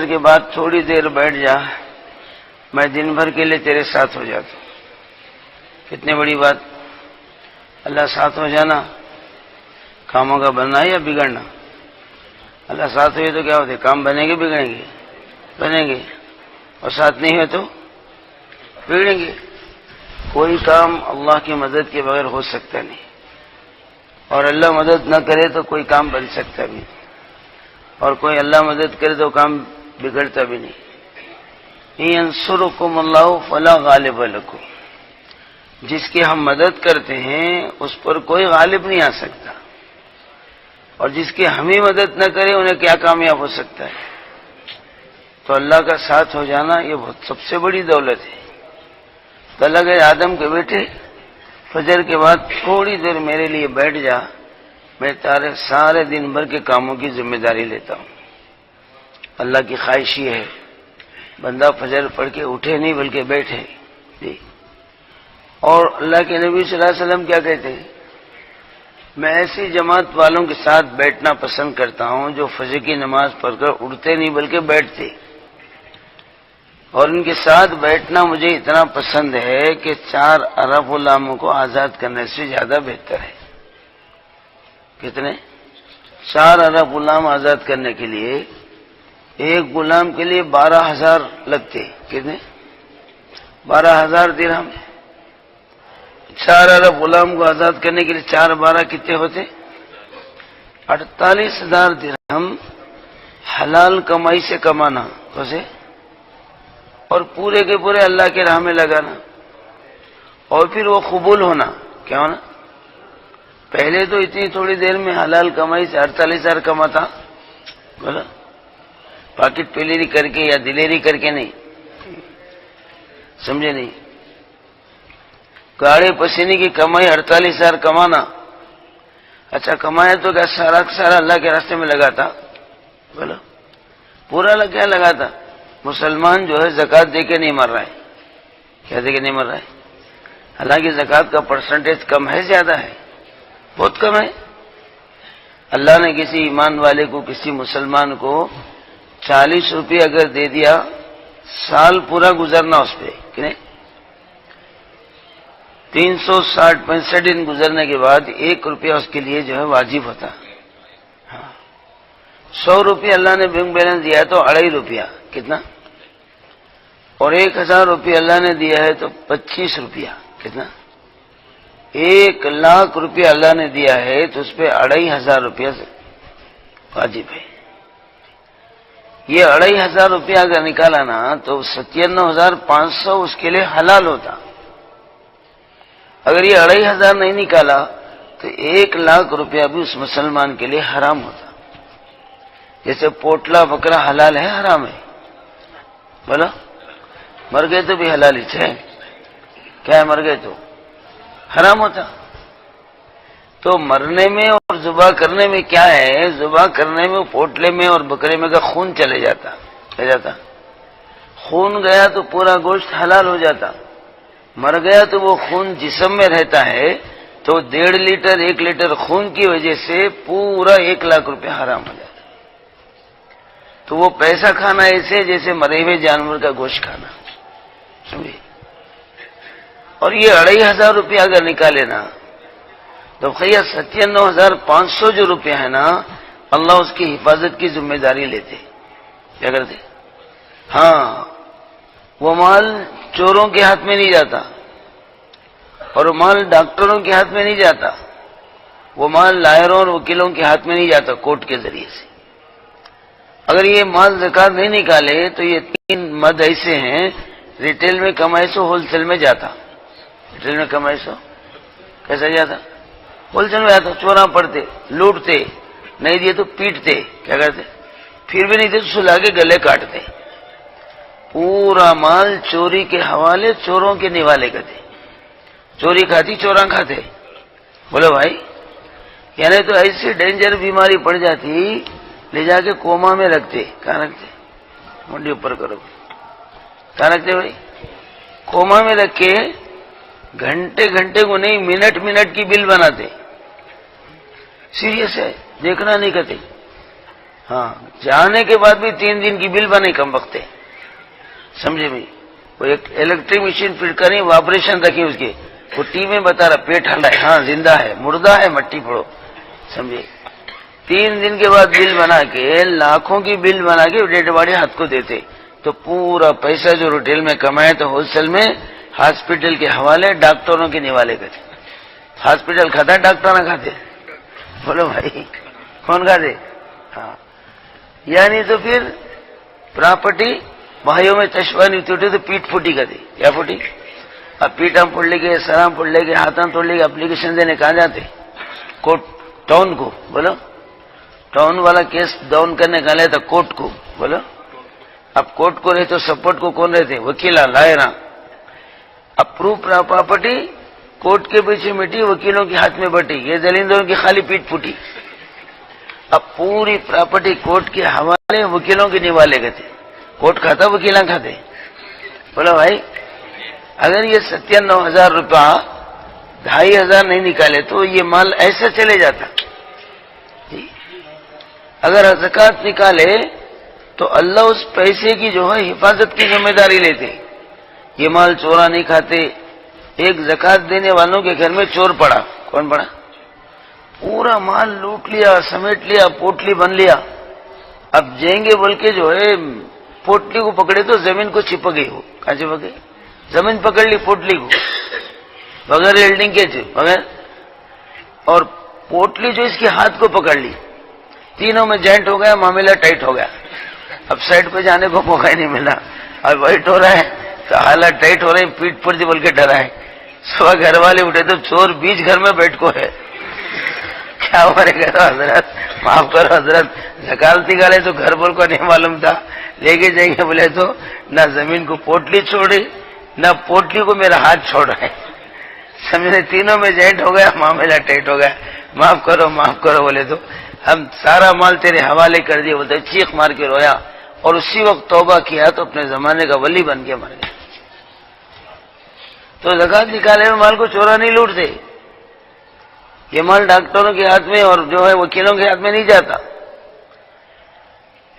کے بعد تھوڑی دیر بیٹھ جا، میں دن بھر کے لیے تیرے ساتھ ہو جاتا ہوں۔ کتنی بڑی بات، اللہ ساتھ ہو جانا کاموں کا بننا ہے یا بگڑنا؟ اللہ ساتھ ہوئے تو کیا ہوتے، کام بنیں گے بگڑیں گے؟ بنیں گے، اور ساتھ نہیں ہوئے تو بگڑیں گے۔ کوئی کام اللہ کی مدد کے بغیر ہو سکتا نہیں، اور اللہ مدد نہ کرے تو کوئی کام بن سکتا بھی نہیں، اور کوئی اللہ مدد کرے تو کام بگڑتا بھی نہیں۔ ینصرکم اللہ فلا غالب لکم، جس کی ہم مدد کرتے ہیں اس پر کوئی غالب نہیں آ سکتا، اور جس کی ہمیں مدد نہ کرے انہیں کیا کامیاب ہو سکتا ہے؟ تو اللہ کا ساتھ ہو جانا یہ بہت سب سے بڑی دولت ہے۔ تو اللہ کے آدم کے بیٹے فجر کے بعد تھوڑی دیر میرے لیے بیٹھ جا، میں تارے سارے دن بھر کے کاموں کی ذمہ داری لیتا ہوں۔ اللہ کی خواہش یہ ہے بندہ فجر پڑھ کے اٹھے نہیں بلکہ بیٹھے جی۔ اور اللہ کے نبی صلی اللہ علیہ وسلم کیا کہتے ہیں؟ میں ایسی جماعت والوں کے ساتھ بیٹھنا پسند کرتا ہوں جو فجر کی نماز پڑھ کر اٹھتے نہیں بلکہ بیٹھتے، اور ان کے ساتھ بیٹھنا مجھے اتنا پسند ہے کہ 4 ارب غلاموں کو آزاد کرنے سے زیادہ بہتر ہے۔ کتنے؟ 4 ارب غلام آزاد کرنے کے لیے ایک غلام کے لیے 12,000 لگتے۔ کتنے؟ 12,000 درہم۔ 4 ارب غلام کو آزاد کرنے کے لیے 4 12 کتنے ہوتے؟ 48,000 درہم حلال کمائی سے کمانا، اسے اور پورے کے پورے اللہ کے راہ میں لگانا، اور پھر وہ قبول ہونا۔ کیا ہونا؟ پہلے تو اتنی تھوڑی دیر میں حلال کمائی سے 48,000 کماتا، بولا پاکٹ پیلیری کر کے یا دلیری کر کے نہیں، سمجھے نہیں؟ گاڑے پسینے کی کمائی 48,000 کمانا، اچھا کمایا تو کیا سارا سارا اللہ کے راستے میں لگاتا؟ بولو پورا کیا لگاتا؟ مسلمان جو ہے زکوٰۃ دے کے نہیں مر رہا ہے۔ کیا دے کے نہیں مر رہا ہے؟ حالانکہ زکوٰۃ کا پرسنٹیج کم ہے زیادہ ہے؟ بہت کم ہے۔ اللہ نے کسی ایمان والے کو، کسی مسلمان کو 40 روپے اگر دے دیا، سال پورا گزرنا اس پہ، کہ نہیں؟ 360-65 دن گزرنے کے بعد 1 روپیہ اس کے لیے جو ہے واجب ہوتا۔ 100 روپے اللہ نے بینک بیلنس دیا ہے تو 2.5 روپیہ، کتنا؟ اور 1,000 روپے اللہ نے دیا ہے تو 25 روپیہ، کتنا؟ 1,00,000 روپیہ اللہ نے دیا ہے تو اس پہ 2,500 روپیہ واجب ہے۔ یہ 2,500 روپیہ اگر نکالا نا تو 57,500 اس کے لیے حلال ہوتا۔ اگر یہ 2,500 نہیں نکالا تو 1,00,000 روپیہ بھی اس مسلمان کے لیے حرام ہوتا۔ جیسے پوٹلا بکرا حلال ہے حرام ہے؟ بولو مر گئے تو بھی حلال ہی ہے، کیا ہے مر گئے تو حرام ہوتا۔ تو مرنے میں اور ذبح کرنے میں کیا ہے؟ ذبح کرنے میں پوٹلے میں اور بکرے میں کا خون چلے جاتا، چلے جاتا، خون گیا تو پورا گوشت حلال ہو جاتا، مر گیا تو وہ خون جسم میں رہتا ہے، تو 1.5 لیٹر 1 لیٹر خون کی وجہ سے پورا 1,00,000 روپے حرام ہو جاتا۔ تو وہ پیسہ کھانا ایسے جیسے مرے ہوئے جانور کا گوشت کھانا، سمجھے؟ اور یہ 2,500 روپیہ اگر نکالے نا تو خیال 57,500 جو روپیہ ہے نا، اللہ اس کی حفاظت کی ذمہ داری لیتے۔ کیا کرتے؟ ہاں، وہ مال چوروں کے ہاتھ میں نہیں جاتا، اور وہ مال ڈاکٹروں کے ہاتھ میں نہیں جاتا، وہ مال لائروں اور وکیلوں کے ہاتھ میں نہیں جاتا کورٹ کے ذریعے سے۔ اگر یہ مال زکوٰۃ نہیں نکالے تو یہ 3 مد ایسے ہیں، ریٹیل میں کمائی سو ہول سیل میں جاتا۔ ریٹیل میں کمائی سو کیسا جاتا؟ ہول سیل میں جاتا، چوراں پڑتے، لوٹتے، نہیں دیے تو پیٹتے، کیا کرتے؟ پھر بھی نہیں دیے تو سلا کے گلے کاٹتے۔ پورا مال چوری کے حوالے چوروں کے نوالے کرتے، چوری کھاتی چوراں کھاتے۔ بولو بھائی، یعنی تو ایسی ڈینجر بیماری پڑ جاتی، لے جا کے کوما میں رکھتے۔ کہاں رکھتے؟ منڈی اوپر کرو، کہاں رکھتے بھائی؟ کوما میں رکھ کے گھنٹے گھنٹے کو نہیں، منٹ منٹ کی بل بناتے۔ سیریس ہے، دیکھنا نہیں کرتے۔ ہاں جانے کے بعد بھی 3 دن کی بل بنے کم وقت ہے، سمجھے بھائی؟ وہ ایک الیکٹرک مشین فٹ کریں، وائبریشن رکھی اس کے، وہ ٹی میں بتا رہا پیٹ ہل رہا ہے، ہاں زندہ ہے، مردہ ہے مٹی پھوڑو، سمجھے؟ 3 دن کے بعد بل بنا کے، لاکھوں کی بل بنا کے ڈیڈ باڈی ہاتھ کو دیتے، تو پورا پیسہ جو ریٹیل میں کمائے تو ہول سیل میں ہاسپٹل کے حوالے، ڈاکٹروں کے نوالے کرتے۔ ہاسپٹل کھاتا ہے، ڈاکٹر نہ کھاتے؟ بولو بھائی کون کھاتے؟ ہاں یعنی تو پھر پراپرٹی بھائیوں میں تشوار نہیں ہوتی تو پیٹ پھوٹی کرتے، کیا پھوٹی؟ اب پیٹ ہم پڑھ لے کے، سرام پڑھ لے کے، ہاتھاں توڑ لے کے اپلیکیشن دینے کہاں جاتے؟ کوٹ ٹاؤن کو، بولو ٹاؤن والا کیس ڈاؤن کرنے کا لے تو کورٹ کو، بولو اب کورٹ کو رہے تو سپورٹ کو کون رہتے؟ وکیلا لائرہ۔ اب پروف پراپرٹی کورٹ کے پیچھے مٹی، وکیلوں کے ہاتھ میں بٹی، یہ دلیندوں کی خالی پیٹ پھوٹی۔ اب پوری پراپرٹی کورٹ کے حوالے، وکیلوں کے نوالے گئے تھے۔ کورٹ کھاتا، وکیلاں کھاتے؟ بولو بھائی اگر یہ 97,000 روپیہ 2,500 نہیں نکالے تو یہ مال ایسا چلے جاتا۔ اگر زکوٰۃ نکالے تو اللہ اس پیسے کی جو ہے حفاظت کی ذمہ داری لیتے، یہ مال چورا نہیں کھاتے۔ ایک زکوٰۃ دینے والوں کے گھر میں چور پڑا، کون پڑا؟ پورا مال لوٹ لیا، سمیٹ لیا، پوٹلی بن لیا۔ اب جائیں گے بول کے جو ہے پوٹلی کو پکڑے تو زمین کو چپک گئی، ہو کہاں چپک گئی؟ زمین پکڑ لی پوٹلی کو، بغیر ویلڈنگ کے بغیر، اور پوٹلی جو اس کے ہاتھ کو پکڑ لی، تینوں میں جوائنٹ ہو گیا، معاملہ ٹائٹ ہو گیا۔ اب سائڈ پہ جانے کو موقع ہی نہیں ملا، اب وائٹ ہو رہا ہے تو حالات ٹائٹ ہو رہے ہیں، پیٹ پڑ دی بول کے ڈرا ہے۔ صبح گھر والے اٹھے تو چور بیچ گھر میں بیٹھ کو ہے، کیا ہمارے گھر حضرت معاف کرو حضرت، زکوٰۃ نکالے تو گھر بول کو نہیں معلوم تھا، لے کے جائیں گے بولے تو نہ زمین کو پوٹلی چھوڑی، نہ پوٹلی کو میرا ہاتھ چھوڑ رہا ہے، سمجھے؟ تینوں میں جوائنٹ ہو گیا، معاملہ ٹائٹ ہو گیا، معاف کرو بولے تو ہم سارا مال تیرے حوالے کر دیے، بولتے چیخ مار کے رویا، اور اسی وقت توبہ کیا تو اپنے زمانے کا ولی بن کے مر گیا۔ تو زکوٰۃ نکالے میں مال کو چورا نہیں لوٹتے، یہ مال ڈاکٹروں کے ہاتھ میں اور جو ہے وکیلوں کے ہاتھ میں نہیں جاتا،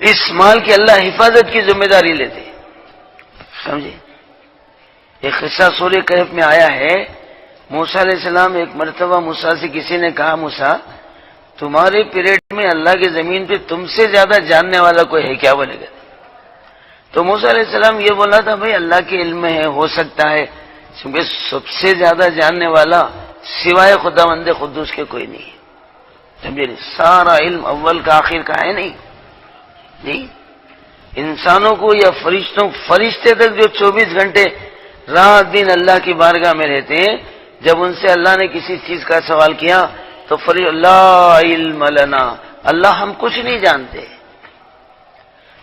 اس مال کی اللہ حفاظت کی ذمہ داری لیتے، سمجھے؟ ایک قصہ سورہ کہف میں آیا ہے، موسیٰ علیہ السلام ایک مرتبہ موسیٰ سے کسی نے کہا، موسیٰ تمہارے پیریڈ میں اللہ کی زمین پہ تم سے زیادہ جاننے والا کوئی ہے کیا؟ بولے گا تو موسیٰ علیہ السلام یہ بولا تھا، بھائی اللہ کے علم میں ہے، ہو سکتا ہے، کیونکہ سب سے زیادہ جاننے والا سوائے خداوند قدوس کے کوئی نہیں، سمجھے؟ سارا علم اول کا آخر کا ہے نہیں، انسانوں کو یا فرشتے تک جو 24 گھنٹے رات دن اللہ کی بارگاہ میں رہتے ہیں، جب ان سے اللہ نے کسی چیز کا سوال کیا تو لا علم لنا، اللہ ہم کچھ نہیں جانتے،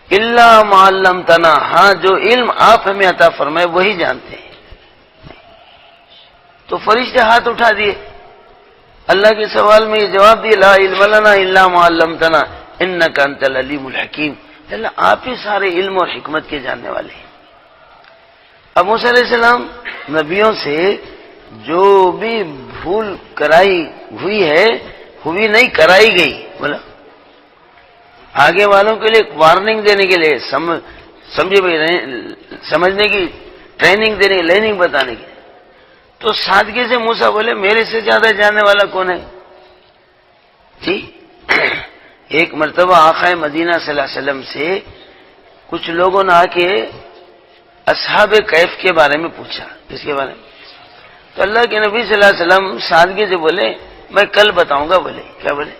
الا ما علمتنا، ہاں جو علم آپ ہمیں عطا فرمائے وہی جانتے ہیں۔ تو فرشتے ہاتھ اٹھا دیے، اللہ کے سوال میں یہ جواب دیے، لا علم لنا الا ما علمتنا انک انت العلیم الحکیم، اللہ آپ ہی سارے علم اور حکمت کے جاننے والے ہیں۔ اب موسیٰ علیہ السلام نبیوں سے جو بھی بھول کرائی ہوئی ہے، ہوئی نہیں کرائی گئی، بولا آگے والوں کے لیے وارننگ دینے کے لیے، سمجھے بھائی، سمجھنے کی ٹریننگ دینے کی، لرننگ بتانے کی، تو سادگی سے موسیٰ بولے میرے سے زیادہ جاننے والا کون ہے؟ جی ایک مرتبہ آقا مدینہ صلی اللہ علیہ وسلم سے کچھ لوگوں نے آ کے اصحاب کہف کے بارے میں پوچھا، کس کے بارے میں؟ تو اللہ کے نبی صلی اللہ علیہ وسلم سادگی سے بولے میں کل بتاؤں گا، بولے کیا بولے؟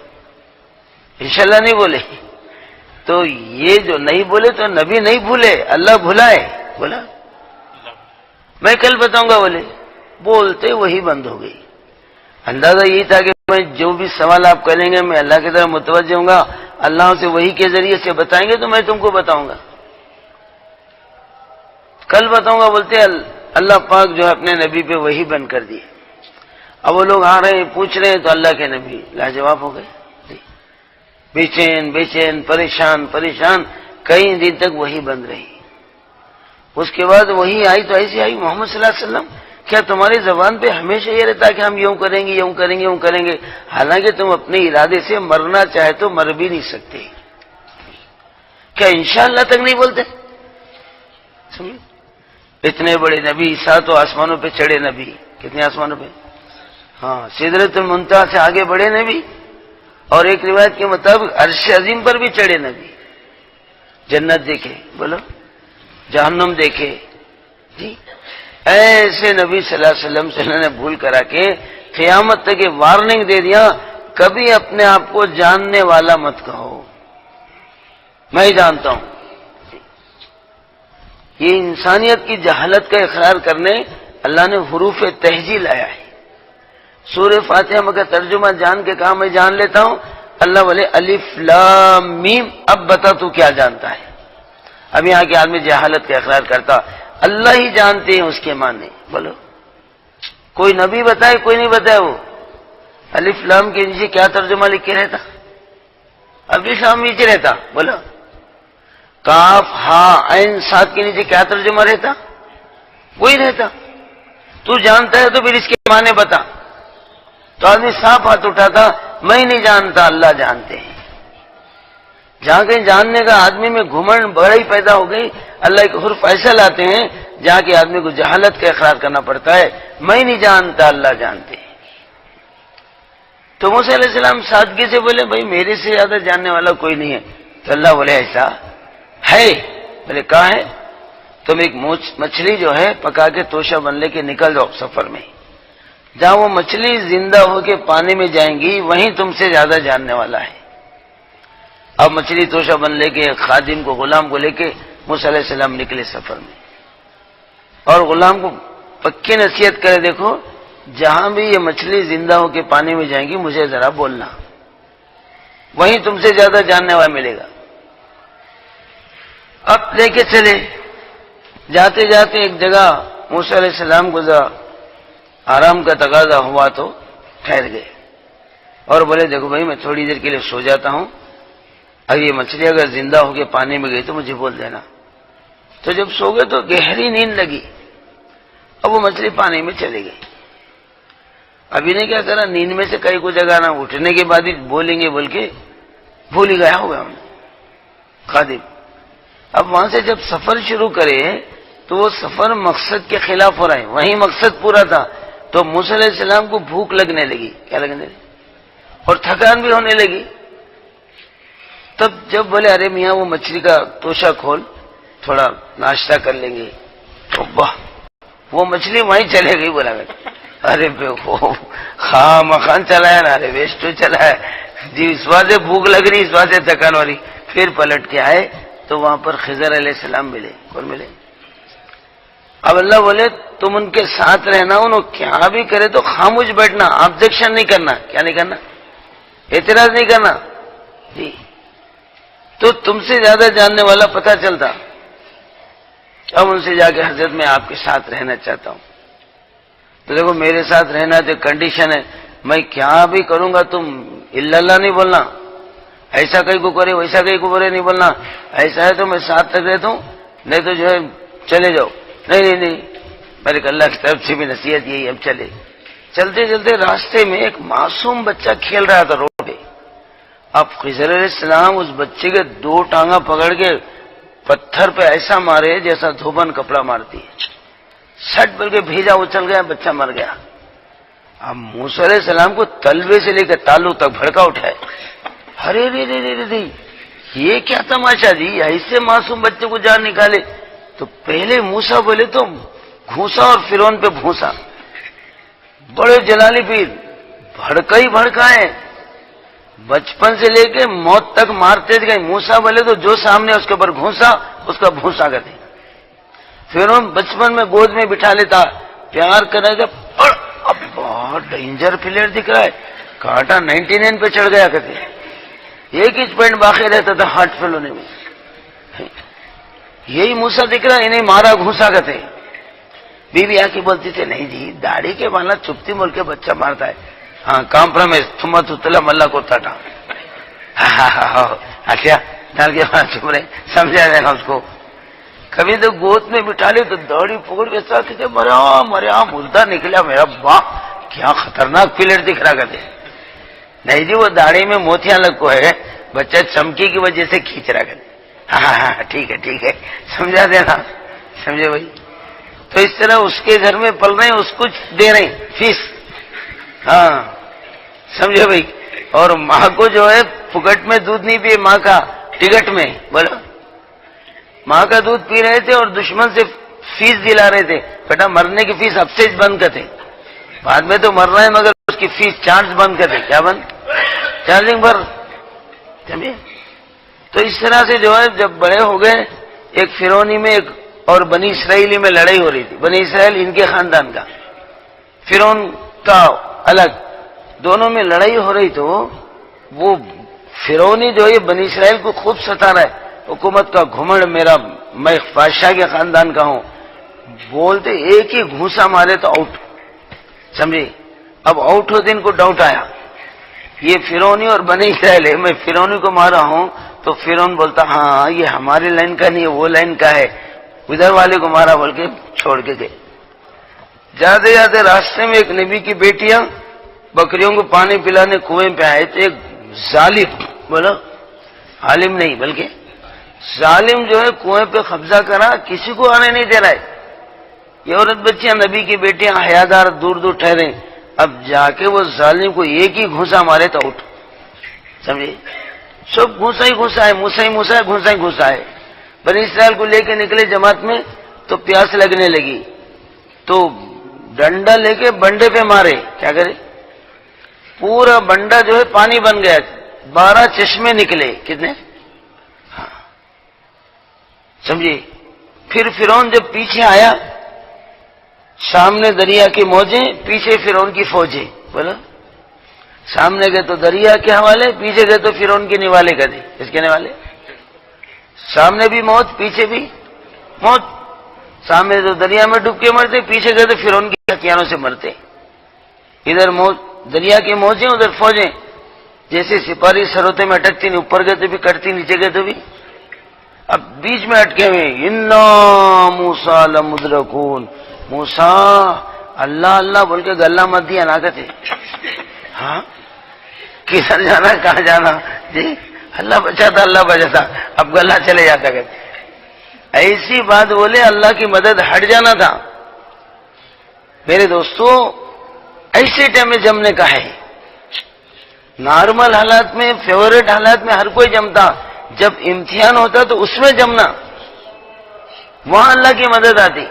انشاءاللہ نہیں بولے، تو یہ جو نہیں بولے تو نبی نہیں بھولے، اللہ بھلائے، بولا میں کل بتاؤں گا، بولے بولتے وہی بند ہو گئی۔ اندازہ یہی تھا کہ میں جو بھی سوال آپ کریں گے میں اللہ کی طرف متوجہ ہوں گا، اللہ سے وہی کے ذریعے سے بتائیں گے تو میں تم کو بتاؤں گا، کل بتاؤں گا، بولتے اللہ پاک جو ہے اپنے نبی پہ وہی بند کر دیے۔ اب وہ لوگ آ رہے ہیں پوچھ رہے ہیں تو اللہ کے نبی لاجواب ہو گئے، بے چین پریشان کئی دن تک وہی بند رہی۔ اس کے بعد وہی آئی تو ایسی آئی، محمد صلی اللہ علیہ وسلم کیا تمہاری زبان پہ ہمیشہ یہ رہتا کہ ہم یوں کریں گے، حالانکہ تم اپنے ارادے سے مرنا چاہے تو مر بھی نہیں سکتے، کیا انشاءاللہ تک نہیں بولتے؟ اتنے بڑے نبی، 7 آسمانوں پہ چڑھے نبی، کتنے آسمانوں پہ؟ ہاں، سدرۃ المنتہا سے آگے بڑھے نبی، اور ایک روایت کے مطابق عرش عظیم پر بھی چڑھے نبی، جنت دیکھے، بولو جہنم دیکھے جی۔ ایسے نبی صلی اللہ علیہ وسلم سے انہوں نے بھول کرا کے قیامت تک یہ وارننگ دے دیا، کبھی اپنے آپ کو جاننے والا مت کہو، میں ہی جانتا ہوں۔ یہ انسانیت کی جہالت کا اقرار کرنے اللہ نے حروف تہجی لایا ہے۔ سورہ فاتحہ کا ترجمہ جان کے کہا میں جان لیتا ہوں، اللہ بولے الف لام میم، اب بتا تو کیا جانتا ہے؟ اب یہاں کے آدمی جہالت کا اقرار کرتا، اللہ ہی جانتے ہیں اس کے معنی، بولو کوئی نبی بتائے، کوئی نہیں بتائے۔ وہ الف لام کے نیچے کیا ترجمہ لکھ کے رہتا؟ الف لام نیچے رہتا، بولو کاف ہا عین صاد کے نیچے کیا ترجمہ رہتا؟ وہی رہتا۔ تو جانتا ہے تو پھر اس کے معنی بتا۔ تو آدمی صاف ہاتھ اٹھاتا، میں نہیں جانتا، اللہ جانتے ہیں۔ جہاں کہیں جاننے کا آدمی میں گھمنڈ بڑائی پیدا ہو گئی، اللہ کے حروف ایسا لاتے ہیں جہاں کے آدمی کو جہالت کا اقرار کرنا پڑتا ہے، میں نہیں جانتا، اللہ جانتے ہیں۔ تو موسیٰ علیہ السلام سادگی سے بولے بھائی میرے سے زیادہ جاننے والا کوئی نہیں ہے۔ تو اللہ بولے ایسا ہے؟ بولے کہاں ہے؟ تم ایک مچھلی جو ہے پکا کے توشہ بن لے کے نکل جاؤ سفر میں، جہاں وہ مچھلی زندہ ہو کے پانی میں جائیں گی وہیں تم سے زیادہ جاننے والا ہے۔ اب مچھلی توشہ بن لے کے خادم کو، غلام کو لے کے موسیٰ علیہ السلام نکلے سفر میں، اور غلام کو پکی نصیحت کرے دیکھو جہاں بھی یہ مچھلی زندہ ہو کے پانی میں جائیں گی مجھے ذرا بولنا، وہیں تم سے زیادہ جاننے والا ملے گا۔ اب لے کے چلے، جاتے جاتے ایک جگہ موسیٰ علیہ السلام کو ذرا آرام کا تقاضا ہوا تو ٹھہر گئے، اور بولے دیکھو بھائی میں تھوڑی دیر کے لیے سو جاتا ہوں، اب یہ مچھلی اگر زندہ ہو کے پانی میں گئی تو مجھے بول دینا۔ تو جب سو گئے تو گہری نیند لگی، اب وہ مچھلی پانی میں چلی گئی۔ ابھی نے کیا کرا، نیند میں سے کئی کو جگانا، اٹھنے کے بعد ہی بولیں گے بول کے بھول ہی گیا ہوگا ہم خادم۔ اب وہاں سے جب سفر شروع کرے تو وہ سفر مقصد کے خلاف ہو رہا ہے، وہیں مقصد پورا تھا، تو موسیٰ علیہ السلام کو بھوک لگنے لگی، کیا لگنے لگی، اور تھکان بھی ہونے لگی۔ تب جب بولے ارے میاں وہ مچھلی کا توشہ کھول، تھوڑا ناشتہ کر لیں گے، تو وہ مچھلی وہیں چلے گئی، بولا ارے خواہ مخان چلایا نا، ارے ویسٹ چلا ہے جی، اس بات سے بھوک لگ رہی، اس بات سے تھکان ہو رہی۔ پھر پلٹ کے آئے تو وہاں پر خضر علیہ السلام ملے۔ کون ملے؟ اب اللہ بولے تم ان کے ساتھ رہنا، انہوں کیا بھی کرے تو خاموش بیٹھنا، آبجیکشن نہیں کرنا۔ کیا نہیں کرنا؟ اعتراض نہیں کرنا جی۔ تو تم سے زیادہ جاننے والا پتہ چلتا۔ اب ان سے جا کے حضرت میں آپ کے ساتھ رہنا چاہتا ہوں۔ تو دیکھو میرے ساتھ رہنا تو کنڈیشن ہے، میں کیا بھی کروں گا تم الا اللہ نہیں بولنا، ایسا کہیں کو کرے ویسا کہیں کو کرے نہیں بولنا، ایسا ہے تو میں ساتھ تک رہتا ہوں، نہیں تو جو ہے چلے جاؤ۔ نہیں نہیں نہیں، میرے اللہ کی طرف سے بھی نصیحت یہی، اب چلے۔ چلتے چلتے راستے میں ایک معصوم بچہ کھیل رہا تھا روڈ پہ۔ اب خضر علیہ السلام اس بچے کے 2 ٹانگاں پکڑ کے پتھر پہ ایسا مارے جیسا دھوبن کپڑا مارتی ہے، سٹ بل کے بھیجا، اچھل گیا، بچہ مر گیا۔ اب موسیٰ علیہ السلام کو تلوے سے لے کے تالو تک بھڑکا اٹھائے، ارے رے رے رے رے، یہ کیا تماشا جی، ایسے معصوم بچے کو جان نکالے۔ تو پہلے موسیٰ بولے تو گھوسا اور فرعون پہ بھوسا، بڑے جلالی پیر، بھڑکا ہی بھڑکا ہے، بچپن سے لے کے موت تک مارتے گئے۔ موسیٰ بولے تو جو سامنے اس کے اوپر گھوسا اس کا بھوسا کرتے۔ فرعون بچپن میں گود میں بٹھا لیتا، پیار کرنے کا، اب بہت ڈینجر پلیئر دکھ رہا ہے، کانٹا 99 پہ چڑھ گیا کرتے، 1 پوائنٹ باقی رہتا تھا ہارٹ فیل ہونے میں۔ یہی موسیٰ دکھ رہا، انہیں مارا گھوسا کرتے۔ بیوی آ کے بولتی تھی نہیں جی داڑھی کے بالا چپتی مول کے بچہ مارتا ہے، ہاں کمپرومائز تھما تلا ملا کو تاٹا، اچھا ڈال کے چپ رہے، سمجھا جائے گا اس کو۔ کبھی تو گود میں بٹھا لے تو داڑھی پکڑ کے ساتھ مرا مرا مردہ نکلا میرا باپ، کیا خطرناک پلیئر دکھ رہا کرتے۔ نہیں جی وہ داڑھی میں موتیاں لگ کو ہے، بچہ چمکی کی وجہ سے کھینچ رہا کرتے، ہاں ٹھیک ہے سمجھا دینا، سمجھے بھائی؟ تو اس طرح اس کے گھر میں پل رہے ہیں، اس کو دے رہے ہیں فیس، ہاں سمجھے بھائی؟ اور ماں کو جو ہے پھکٹ میں دودھ نہیں پیے، ماں کا ٹکٹ میں، بولو ماں کا دودھ پی رہے تھے اور دشمن سے فیس دلا رہے تھے، بیٹا مرنے کی فیس اب سے بند کرتے، بعد میں تو مر رہا ہے مگر اس کی فیس چارج بند کرتے، کیا بند؟ چارجنگ بھر، سمجھے؟ تو اس طرح سے جو ہے جب بڑے ہو گئے، ایک فرعونی میں ایک اور بنی اسرائیلی میں لڑائی ہو رہی تھی، بنی اسرائیل ان کے خاندان کا، فرعون کا الگ، دونوں میں لڑائی ہو رہی، تو وہ فرعونی جو ہے بنی اسرائیل کو خوب ستا رہا ہے، حکومت کا گھمنڈ میرا، میں بادشاہ کے خاندان کا ہوں، بولتے ایک ہی گھوسا مارے تو آؤٹ، سمجھے؟ اب آؤٹ ہوتے ان کو ڈاؤٹ آیا، یہ فرعونی اور بنی اسرائیل ہے، میں فرعونی کو مارا ہوں، تو فرعون بولتا ہاں یہ ہماری لائن کا نہیں ہے، وہ لائن کا ہے، ادھر والے کو مارا بول کے چھوڑ کے گئے۔ جاتے جاتے راستے میں ایک نبی کی بیٹیاں بکریوں کو پانی پلانے کنویں پہ آئے، تو ایک ظالم، بولو عالم نہیں بلکہ ظالم جو ہے کنویں پہ قبضہ کرا، کسی کو آنے نہیں دے رہا ہے، یہ عورت بچیاں نبی کی بیٹیاں حیادار دور دور ٹھہرے، اب جا کے وہ ظالم کو ایک ہی گھوسا مارے تو اٹھ، سمجھے؟ سب گھوسا ہی گھوسا ہے، موسا ہی موسا ہے، گھوسا ہی گھوسا ہے۔ بنی اسرائیل کو لے کے نکلے جماعت میں، تو پیاس لگنے لگی، تو ڈنڈا لے کے بنڈے پہ مارے، کیا کرے؟ پورا بنڈا جو ہے پانی بن گیا، 12 چشمے نکلے، کتنے؟ ہاں سمجھے؟ پھر فرعون جب پیچھے آیا، سامنے دریا کی موجیں، پیچھے فرعون کی فوجیں، بولو سامنے گئے تو دریا کے حوالے، پیچھے گئے تو فرعون کے نوالے کا دے، اس کے نوالے، سامنے بھی موت پیچھے بھی موت، سامنے تو دریا میں ڈوب کے مرتے، پیچھے گئے تو فرعون کے ہتھیاروں سے مرتے، ادھر موت دریا کی موجیں، ادھر فوجیں، جیسے سپاری سروتے میں اٹکتی نہیں، اوپر گئے تو بھی کٹتی، نیچے گئے تو بھی، اب بیچ میں اٹکے ہوئے، انا موسیٰ لمدرکون، موسیٰ اللہ اللہ بول کے گلہ مت دیا نہ کہتے، ہاں کدھر جانا کہاں جانا جی، اللہ بچاتا اللہ بچاتا، اب گلہ چلے جاتا کہتے، ایسی بات بولے اللہ کی مدد ہٹ جانا تھا۔ میرے دوستو ایسے ٹائم میں جمنے کا ہے، نارمل حالات میں فیوریٹ حالات میں ہر کوئی جمتا، جب امتحان ہوتا تو اس میں جمنا، وہاں اللہ کی مدد آتی۔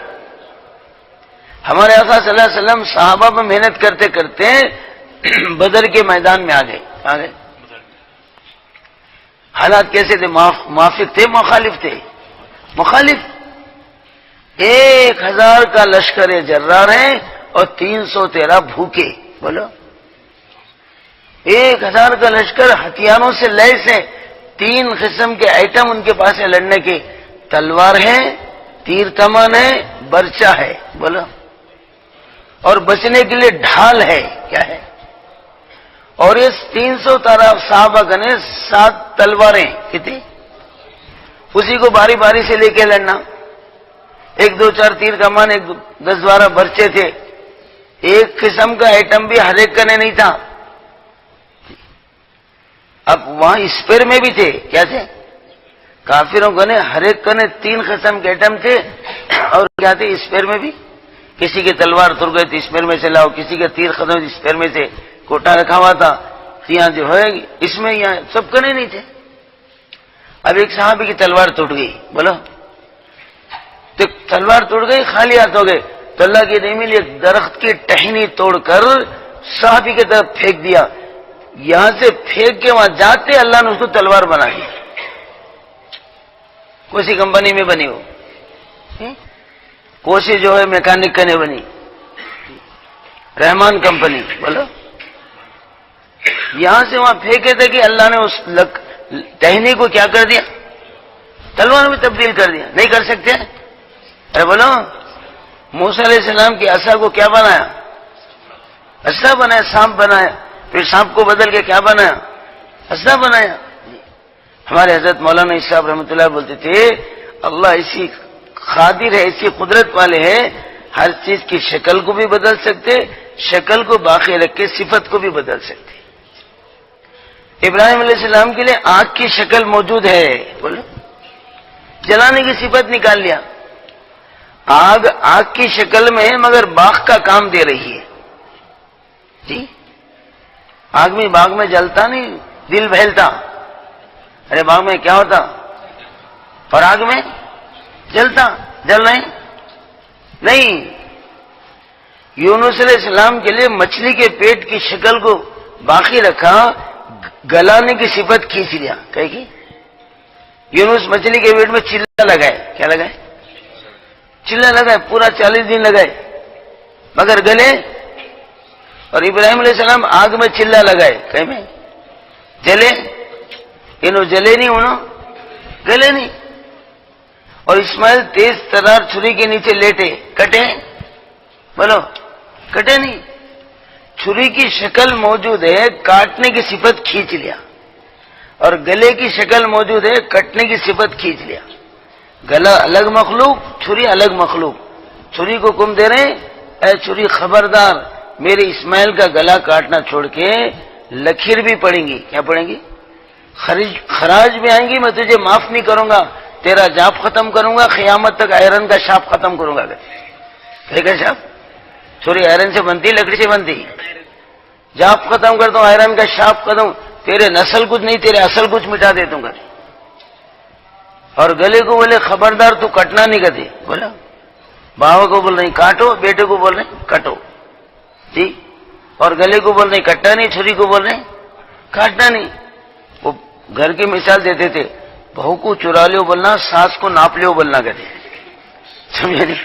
ہمارے آقا صلی اللہ علیہ وسلم صحابہ میں محنت کرتے کرتے بدر کے میدان میں آ گئے، حالات کیسے تھے؟ موافق تھے مخالف تھے؟ مخالف، 1000 کا لشکر جرار ہے اور 313 بھوکے، بولو 1000 کا لشکر ہتھیاروں سے لیس ہے، 3 قسم کے آئٹم ان کے پاس ہے لڑنے کے، تلوار ہے، تیر کمان ہے، برچہ ہے، بولو، اور بچنے کے لیے ڈھال ہے، کیا ہے؟ اور اس 313 صحابہ گنے 7 تلواریں، کتنی؟ اسی کو باری باری سے لے کے لڑنا، 1 2 4 تیر کمان، 1 10 12 برچے تھے، ایک قسم کا آئٹم بھی ہر ایک کنے نہیں تھا۔ اب وہاں اسپیر میں بھی تھے، کیا تھے؟ کافروں کنے ہر ایک کنے 3 قسم کے آئٹم تھے، اور کیا تھے اسپیر میں بھی؟ کسی کے تلوار تر گئے تو اسپیر میں سے لاؤ، کسی کا تیر ختم اسپیر میں سے کوٹا رکھا ہوا تھا، یہاں جو ہے اس میں یہاں سب کنے نہیں تھے۔ اب ایک صحابی کی تلوار ٹوٹ گئی، بولو تو تلوار ٹوٹ گئی، خالی ہاتھ ہو گئے، تو اللہ کی نعمت ایک درخت کی ٹہنی توڑ کر صحابی کی طرف پھینک دیا، یہاں سے پھینک کے وہاں جاتے اللہ نے اس کو تلوار بنا دی، کوئی کمپنی میں بنی ہو، کوئی جو ہے میکینک کا نہیں بنی، رحمان کمپنی، بولو یہاں سے وہاں پھینکے تھے کہ اللہ نے اس ٹہنی کو کیا کر دیا؟ تلوار میں تبدیل کر دیا، نہیں کر سکتے؟ ارے بولو موسیٰ علیہ السلام کی عصا کو کیا بنایا؟ عصا بنایا، سانپ بنایا، پھر سانپ کو بدل کے کیا بنایا؟ عصا بنایا۔ ہمارے حضرت مولانا صاحب رحمۃ اللہ بولتے تھے اللہ ایسی قادر ہے، ایسی قدرت والے ہیں، ہر چیز کی شکل کو بھی بدل سکتے، شکل کو باقی رکھ کے صفت کو بھی بدل سکتے۔ ابراہیم علیہ السلام کے لیے آنکھ کی شکل موجود ہے، بولو جلانے کی صفت نکال لیا. آگ آگ کی شکل میں ہے مگر باغ کا کام دے رہی ہے. جی آدمی باغ میں جلتا نہیں، دل بہلتا. ارے باغ میں کیا ہوتا اور آگ میں جلتا، جل رہے نہیں. یونس علیہ السلام کے لیے مچھلی کے پیٹ کی شکل کو باقی رکھا، گلانے کی صفت کھینچ لیا. کہے گی یونس مچھلی کے پیٹ میں چلا لگائے. کیا لگائے؟ چلا لگائے. پورا 40 دن لگائے مگر گلے. اور ابراہیم علیہ السلام آگ میں چلا لگائے، کہیں میں جلے. انہوں جلے نہیں، انہوں گلے نہیں. اور اسماعیل تیز ترار چھری کے نیچے لیٹے، کٹے؟ بولو کٹے نہیں. چھری کی شکل موجود ہے، کاٹنے کی صفت کھینچ لیا. اور گلے کی شکل موجود ہے، کٹنے کی صفت کھینچ لیا. گلا الگ مخلوق، چھری الگ مخلوق. چھری کو کم دے رہے، اے چھری خبردار، میرے اسماعیل کا گلا کاٹنا چھوڑ کے لکیر بھی پڑیں گی. کیا پڑیں گی؟ خراج بھی آئیں گی. میں تجھے معاف نہیں کروں گا، تیرا جاپ ختم کروں گا، قیامت تک آئرن کا شاپ ختم کروں گا. کیا شاپ؟ چھری آئرن سے بنتی، لکڑی سے بنتی. جاپ ختم کرتا ہوں، آئرن کا شاپ ختم، تیرے نسل کچھ نہیں، تیرے اصل کچھ مٹا دیتا ہوں. اور گلے کو بولے خبردار تو کٹنا نہیں. کہتے بولا باوا کو بول رہے کاٹو، بیٹے کو بول رہے کٹو. جی اور گلے کو بول رہے کٹنا نہیں، چھری کو بول رہے کاٹنا نہیں. وہ گھر کی مثال دیتے تھے، بہو کو چرا لو بولنا، ساس کو ناپ لو بولنا. کہتے سمجھے نہیں؟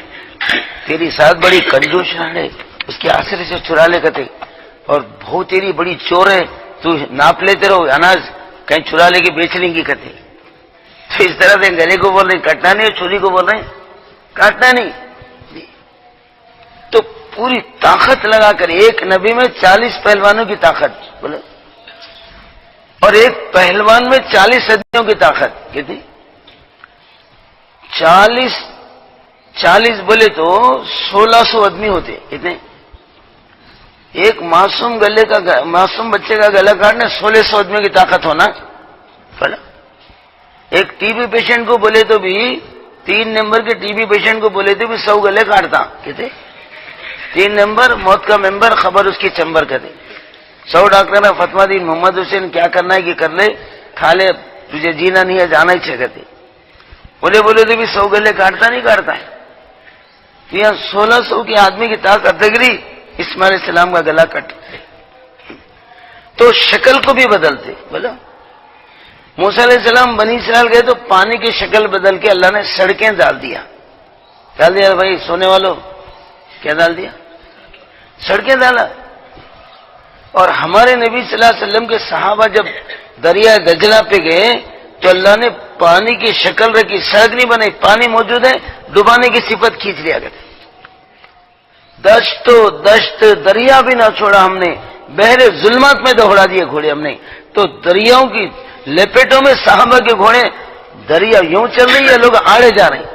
تیری ساس بڑی کنجوس ہے، اس کے آسرے سے چرا لے. کہتے اور بہو تیری بڑی چور ہے، تو ناپ لیتے رہو اناج، کہیں چرا لے کے بیچ لیں گی. کہتے تو اس طرح سے گلے کو بول رہے کٹنا نہیں، چھری کو بول رہے کاٹنا نہیں. تو پوری طاقت لگا کر ایک نبی میں 40 پہلوانوں کی طاقت بولے، اور ایک پہلوان میں 40 صدیوں کی طاقت. کتنی؟ 40 بولے تو 1600 آدمی ہوتے. کتنے؟ ایک معصوم بچے کا گلا کاٹنے 1600 آدمیوں کی طاقت ہونا. بولا ایک ٹی بی پیشنٹ کو بولے تو بھی، 3 نمبر کے ٹی بی پیشنٹ کو بولے تو بھی 100 گلے کاٹتا. کتنے؟ 3 نمبر موت کا ممبر، خبر اس کی چمبر. کہتے 100 ڈاکٹر نے فتوا دی، محمد حسین کیا کرنا ہے کہ کر لے، کھا لے، تجھے جینا نہیں ہے، جانا ہی چاہیے. کہتے بولے تو بھی 100 گلے کاٹتا نہیں کاٹتا ہے. یہاں 1600 کی آدمی کی طاقت دگری، اسماعیل علیہ السلام کا گلا کٹ. تو شکل کو بھی بدلتے. بولا موسیٰ علیہ السلام بنی اسرائیل گئے تو پانی کی شکل بدل کے اللہ نے سڑکیں ڈال دیا. ڈال دیا بھائی سونے والوں، کیا ڈال دیا؟ سڑکیں ڈالا. اور ہمارے نبی صلی اللہ علیہ وسلم کے صحابہ جب دریا دجلہ پہ گئے تو اللہ نے پانی کی شکل رکھی، سڑک نہیں بنائی، پانی موجود ہے، ڈبانے کی صفت کھینچ لیا. کرتے دشت دریا بھی نہ چھوڑا ہم نے، بحر ظلمات میں دوڑا دیے گھوڑے ہم نے. تو دریاؤں کی لپیٹوں میں صحابہ کے گھوڑے، دریا یوں چل رہی ہے، لوگ آڑے جا رہے ہیں.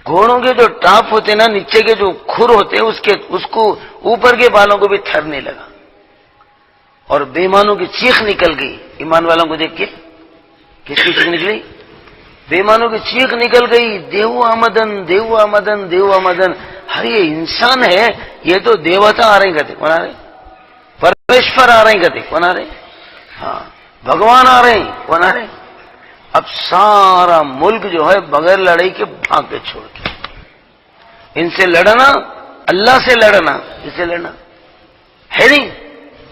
گھوڑوں کے جو ٹاپ ہوتے نا، نیچے کے جو کھر ہوتے ہیں، اس کو اوپر کے بالوں کو بھی تھرنے لگا. اور بے ایمانوں کی چیخ نکل گئی. ایمان والوں کو دیکھ کے کس کی چیخ نکلی؟ بے ایمانوں کی چیخ نکل گئی، دیو آمدن دیو آمدن دیو آمدن. ہر یہ انسان ہے، یہ تو دیوتا آ رہے ہیں. کہتے کون آ رہے؟ پرمیشور آ رہے ہیں. کہتے کون آ رہے؟ ہاں بھگوان آ رہے ہیں. کون آ رہے؟ اب سارا ملک جو ہے بغیر لڑائی کے بھاگ کے چھوڑ کے، ان سے لڑنا اللہ سے لڑنا، اس سے لڑنا ہے نہیں.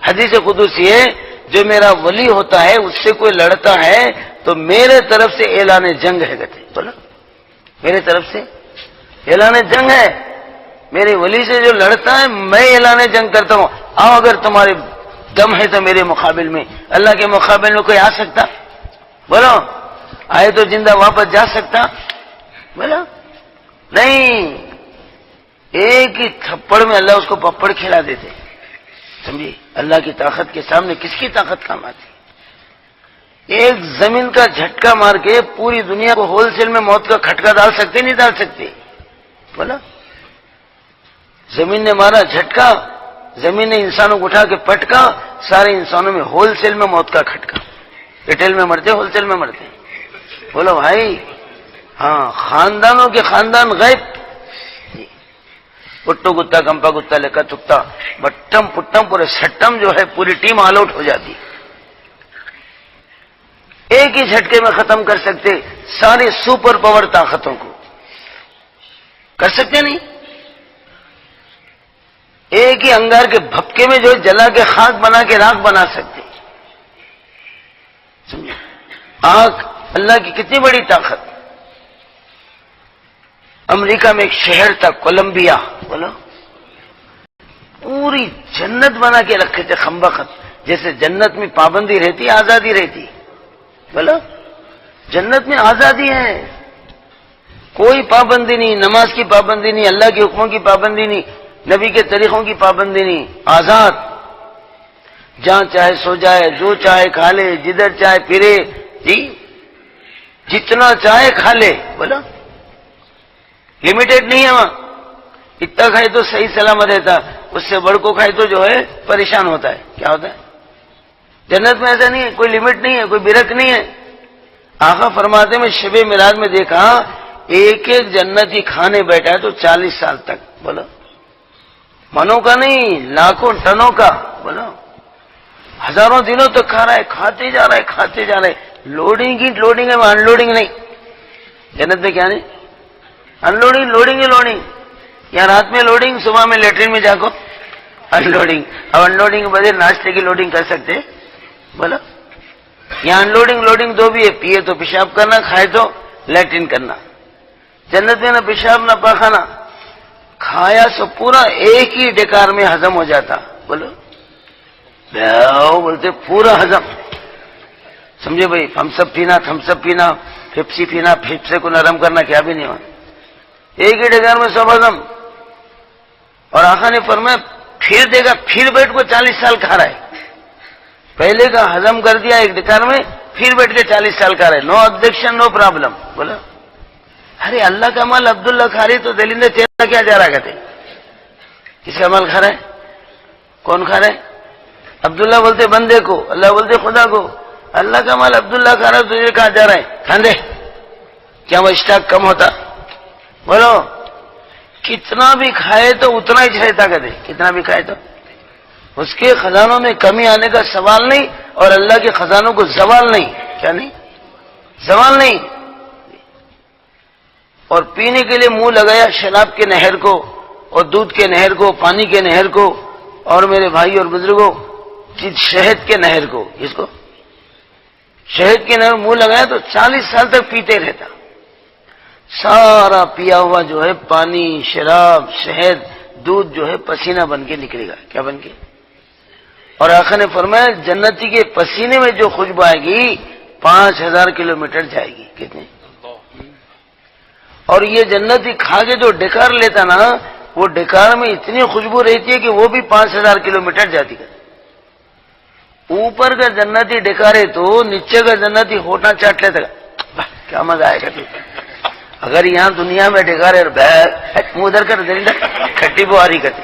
حدیث قدسی ہے، جو میرا ولی ہوتا ہے اس سے کوئی لڑتا ہے تو میرے طرف سے اعلان جنگ ہے. کہتے بولا میرے طرف سے اعلان جنگ ہے. میرے ولی سے جو لڑتا ہے میں اعلان جنگ کرتا ہوں. آؤ اگر تمہارے دم ہے تو میرے مقابل میں. اللہ کے مقابل میں کوئی آ سکتا؟ بولو آئے تو زندہ واپس جا سکتا؟ بولا نہیں. ایک ہی تھپڑ میں اللہ اس کو پپڑ کھلا دیتے. سمجھے اللہ کی طاقت کے سامنے کس کی طاقت کام آتی؟ ایک زمین کا جھٹکا مار کے پوری دنیا کو ہول سیل میں موت کا کھٹکا ڈال سکتے نہیں ڈال سکتے؟ بولا زمین نے مارا جھٹکا، زمین نے انسانوں کو اٹھا کے پٹکا، سارے انسانوں میں ہول سیل میں موت کا کھٹکا. ریٹیل میں مرتے، ہول سیل میں مرتے. بولو بھائی، ہاں خاندانوں کے خاندان غائب. پٹو گتا کمپا گتا لکا چکتا بٹم پٹم پورے سٹم جو ہے پوری ٹیم آل آؤٹ ہو جاتی. ایک ہی جھٹکے میں ختم کر سکتے ساری سپر پاور طاقتوں کو، کر سکتے نہیں. ایک ہی انگار کے بھپکے میں جو جلا کے خاک بنا کے راکھ بنا سکتے. سمجھو آنکھ اللہ کی کتنی بڑی طاقت. امریکہ میں ایک شہر تھا کولمبیا، بولو، پوری جنت بنا کے رکھے تھے خمبخت. جیسے جنت میں پابندی رہتی آزادی رہتی. بولو جنت میں آزادی ہے، کوئی پابندی نہیں، نماز کی پابندی نہیں، اللہ کے حکموں کی پابندی نہیں، نبی کے طریقوں کی پابندی نہیں، آزاد. جہاں چاہے سو جائے، جو چاہے کھا لے، جدھر چاہے پھرے، جی جتنا چاہے کھا لے. بولو لمیٹڈ نہیں ہے وہاں. اتنا کھائے تو صحیح سلامت رہتا، اس سے بڑھ کو کھائے تو جو ہے پریشان ہوتا ہے. کیا ہوتا ہے؟ جنت میں ایسا نہیں ہے، کوئی لمٹ نہیں ہے، کوئی برک نہیں ہے. آقا فرماتے میں شب معراج میں دیکھا ایک ایک جنتی کھانے بیٹھا ہے تو 40 سال تک. بولو منوں کا نہیں، لاکھوں ٹنوں کا. بولو ہزاروں دنوں تک کھا رہا ہے، کھاتے جا رہا ہے، کھاتے جا رہا ہے. لوڈنگ کی لوڈنگ ہے، ان لوڈنگ نہیں. جنت میں کیا نہیں، ان لوڈنگ لوڈنگ ہی لوڈنگ. یا رات میں لوڈنگ، صبح میں لیٹرین میں جا کو ان لوڈنگ. اب ان لوڈنگ کے بغیر ناشتے کی لوڈنگ کر سکتے؟ بولو یہاں ان لوڈنگ لوڈنگ دو بھی ہے، پیے تو پیشاب کرنا، کھائے تو لیٹرین کرنا. جنت میں نہ پیشاب نہ پاخانہ، کھایا سو پورا ایک ہی ڈکار میں ہضم ہو جاتا. بولو بولتے پورا ہضم. سمجھے بھائی، تھمس اپ پینا، تھمس اپ پینا، پیپسی پینا، پھیپسے کو نرم کرنا، کیا بھی نہیں ہوا، ایک ہی ڈگار میں سب ہضم. اور آقا نے فرمایا پھر دے گا، پھر بیٹھ کو 40 سال کھا رہا ہے. پہلے کا ہضم کر دیا ایک ڈکار میں، پھر بیٹھ کے 40 سال کھا رہے. No objection, no problem. بولا ارے اللہ کا مال عبداللہ کھا رہی تو دلندے چہرہ کیا جا رہا کہتے؟ کس کا مال کھا رہا ہے؟ کون کھا رہا ہے؟ عبداللہ بولتے بندے کو، اللہ بولتے خدا کو. اللہ کا مال عبداللہ کھا رہا ہے، تجھے کہاں جا رہا ہے؟ کھاندے کیا وہ اسٹاک کم ہوتا؟ بولو کتنا بھی کھائے تو اتنا ہی رہتا کہتے. کتنا بھی کھائے تو اس کے خزانوں میں کمی آنے کا سوال نہیں، اور اللہ کے خزانوں کو زوال نہیں. کیا نہیں؟ زوال نہیں. اور پینے کے لیے منہ لگایا شراب کے نہر کو، اور دودھ کے نہر کو، پانی کے نہر کو، اور میرے بھائی اور بزرگوں شہد کے نہر کو. اس کو شہد کے نہر منہ لگایا تو 40 سال تک پیتے رہتا. سارا پیا ہوا جو ہے پانی، شراب، شہد، دودھ جو ہے پسینہ بن کے نکلے گا. کیا بن کے؟ اور آقا نے فرمایا جنتی کے پسینے میں جو خوشبو آئے گی 5000 کلومیٹر جائے گی. کتنے؟ اور یہ جنتی کھا کے جو ڈکار لیتا نا، وہ ڈکار میں اتنی خوشبو رہتی ہے کہ وہ بھی 5000 کلومیٹر جاتی ہے. اوپر کا جنتی ڈکارے تو نیچے کا جنتی ہوٹا چاٹ لیتا گا. کیا مزہ آئے گا. اگر یہاں دنیا میں ڈکارے ادھر کر کھٹی بواری کرتے،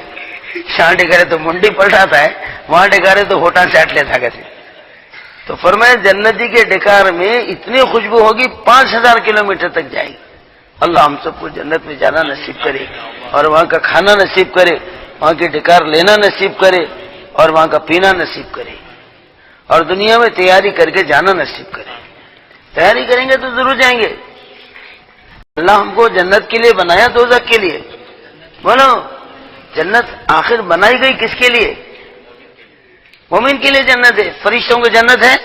شان ڈکارے تو منڈی پلٹاتا ہے، وہاں ڈکارے تو ہوٹا چاٹ لیتا کہتے. تو فرمایا جنتی کے ڈکار میں اتنی خوشبو ہوگی 5000 کلومیٹر تک جائے گی. اللہ ہم سب کو جنت میں جانا نصیب کرے، اور وہاں کا کھانا نصیب کرے، وہاں کی ڈکار لینا نصیب کرے، اور وہاں کا پینا نصیب کرے، اور دنیا میں تیاری کر کے جانا نصیب کرے. تیاری کریں گے تو ضرور جائیں گے. اللہ ہم کو جنت کے لیے بنایا، دوزخ کے لیے. بولو جنت آخر بنائی گئی کس کے لیے؟ مومن کے لیے جنت ہے. فرشتوں کو جنت ہے؟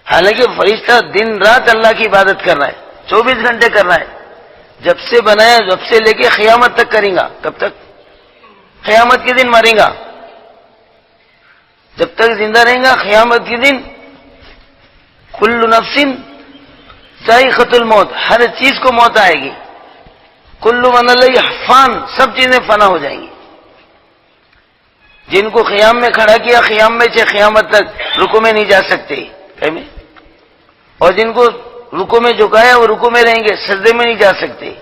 حالانکہ فرشتہ دن رات اللہ کی عبادت کر رہا ہے، 24 گھنٹے کر رہا ہے. جب سے بنایا، جب سے لے کے قیامت تک کریں گا. کب تک؟ قیامت کے دن مریں گا. جب تک زندہ رہیں گا قیامت کے دن کل نفس ذائقۃ الموت، ہر چیز کو موت آئے گی. کل من علیہ فان، سب چیزیں فنا ہو جائیں گی. جن کو قیام میں کھڑا کیا، قیام میں سے قیامت تک رکوع میں نہیں جا سکتے میں، اور جن کو رکوع میں جھکایا وہ رکوع میں رہیں گے، سجدے میں نہیں جا سکتے.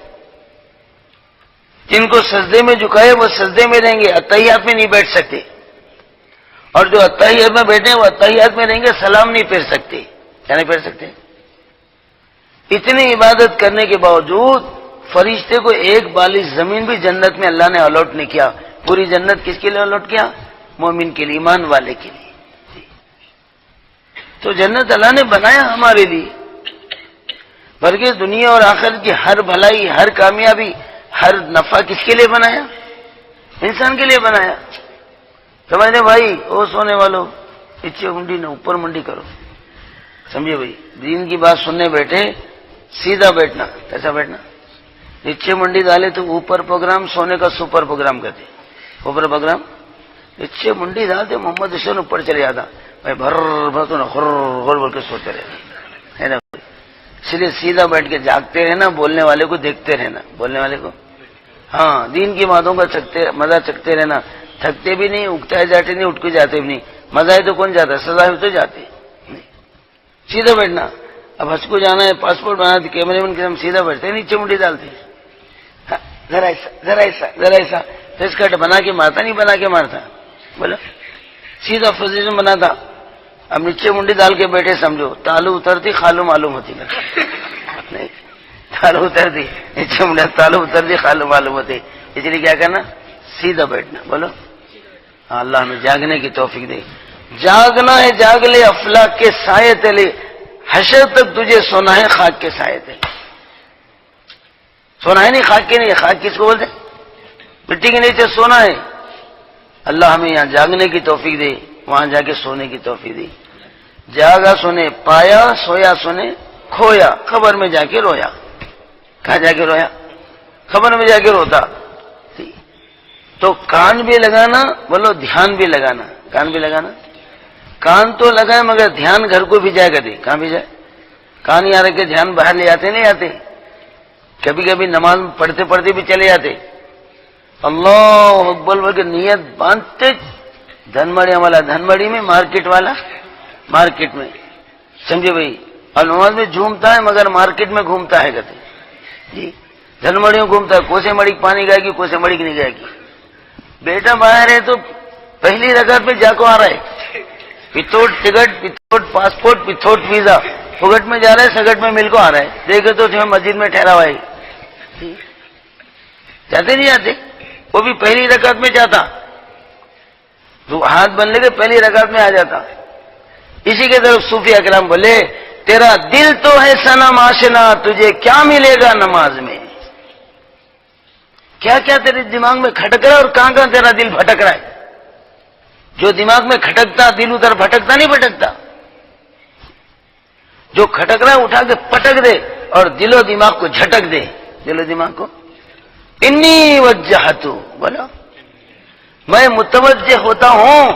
جن کو سجدے میں جھکایا وہ سجدے میں رہیں گے، اتحیات میں نہیں بیٹھ سکتے. اور جو اتحیات میں بیٹھے وہ اتحیات میں رہیں گے، سلام نہیں پھیر سکتے. کیا نہیں پھیر سکتے؟ اتنی عبادت کرنے کے باوجود فرشتے کو ایک بالی زمین بھی جنت میں اللہ نے الاٹ نہیں کیا. پوری جنت کس کے لیے الاٹ کیا؟ مومن کے لیے، ایمان والے کے لیے. تو جنت اللہ نے بنایا ہمارے لیے، بلکہ دنیا اور آخرت کی ہر بھلائی، ہر کامیابی، ہر نفع کس کے لیے بنایا؟ انسان کے لیے بنایا. سمجھنے بھائی، او سونے والوں، نیچے منڈی نہ اوپر منڈی کرو. سمجھے بھائی، دین کی بات سننے بیٹھے سیدھا بیٹھنا. کیسا بیٹھنا؟ نیچے منڈی ڈالے تو اوپر پروگرام، سونے کا سپر پروگرام کرتے. اوپر پروگرام، نیچے منڈی ڈالتے محمد حسین اوپر چلے جاتا بھائی، بھر بھر تو نہ خر غور بول کے سوتے رہتے ہے نا. اس لیے سیدھا بیٹھ کے جاگتے رہنا، بولنے والے کو دیکھتے رہنا، بولنے والے کو ہاں دین کی باتوں کا مزہ چکتے رہنا. تھکتے بھی نہیں، اگتا ہے جاتے نہیں، اٹھ کے جاتے بھی نہیں. مزہ ہے تو کون جاتا ہے؟ سزا ہے تو جاتے نہیں. سیدھا بیٹھنا. اب حج کو جانا ہے، پاسپورٹ بنا دے، کیمرے مین کے ہم سیدھا بیٹھتے ہیں، نیچے منڈی ڈالتے ہیں. ذرا ایسا ذرا ایسا ذرا ایسا فیس کٹ بنا کے مارتا نہیں، بنا کے مارتا بولا سیدھا پوزیشن بنا تھا. اب نیچے منڈی ڈال کے بیٹھے، سمجھو تالو اترتی خالو معلوم ہوتی. نہیں، تالو اترتی نیچے منڈی، تالو اترتی خالو معلوم ہوتی. اس لیے کیا کرنا؟ سیدھا بیٹھنا. بولو اللہ ہمیں جاگنے کی توفیق دے. جاگنا ہے، جاگ لے افلاک کے سائے تلے، حشر تک تجھے سونا ہے خاک کے سائے تلے. سونا ہے نہیں، خاک کے نہیں. خاک کس کو بولتے؟ مٹی کے نیچے سونا ہے. اللہ ہمیں یہاں جاگنے کی توفیق دے، وہاں جا کے سونے کی توفیق دے. جاگا سونے پایا، سویا سونے کھویا، خبر میں جا کے رویا. کہاں جا کے رویا؟ خبر میں جا کے روتا. تو کان بھی لگانا، بولو دھیان بھی لگانا. کان بھی لگانا، کان تو لگائے مگر دھیان گھر کو بھی جائے گا. دے کہاں بھی جائے؟ کان یہاں رکھ کے دھیان باہر لے آتے نہیں آتے؟ کبھی کبھی نماز پڑھتے پڑھتے بھی چلے جاتے. اللہ اکبر بول کے نیت باندھتے، دھنمڑی والا دھنمڑی میں، مارکیٹ والا مارکیٹ میں. سمجھے بھائی؟ اور نماز میں جھومتا ہے مگر مارکیٹ میں گھومتا ہے. کہتے جی دھنمڑیوں گھومتا ہے. کوسے مڑی پانی گائے گی، کوسے مڑی نہیں گائے گی. بیٹا باہر ہے تو پہلی رکعت میں جا کو آ رہا ہے، without ticket, without passport, without visa, پھگٹ میں جا رہا ہے، سگٹ میں مل کو آ رہا ہے. دیکھے تو تمہیں مسجد میں ٹھہرا ہوا ہے. جاتے نہیں جاتے؟ وہ بھی پہلی رکعت میں جاتا، تو ہاتھ بن لے کے پہلی رکعت میں آ جاتا. اسی کے طرف صوفی اکرام بولے تیرا دل تو ہے صنم آشنا، تجھے کیا ملے گا نماز میں. کیا کیا تیرے دماغ میں کھٹک رہا ہے اور کہاں کہاں تیرا دل بھٹک رہا ہے. جو دماغ میں کھٹکتا دل ادھر بھٹکتا نہیں بھٹکتا. جو کھٹک رہا ہے اٹھا کے پٹک دے اور دل و دماغ کو جھٹک دے. دل و دماغ کو انی وجہت، بولو میں متوجہ ہوتا ہوں،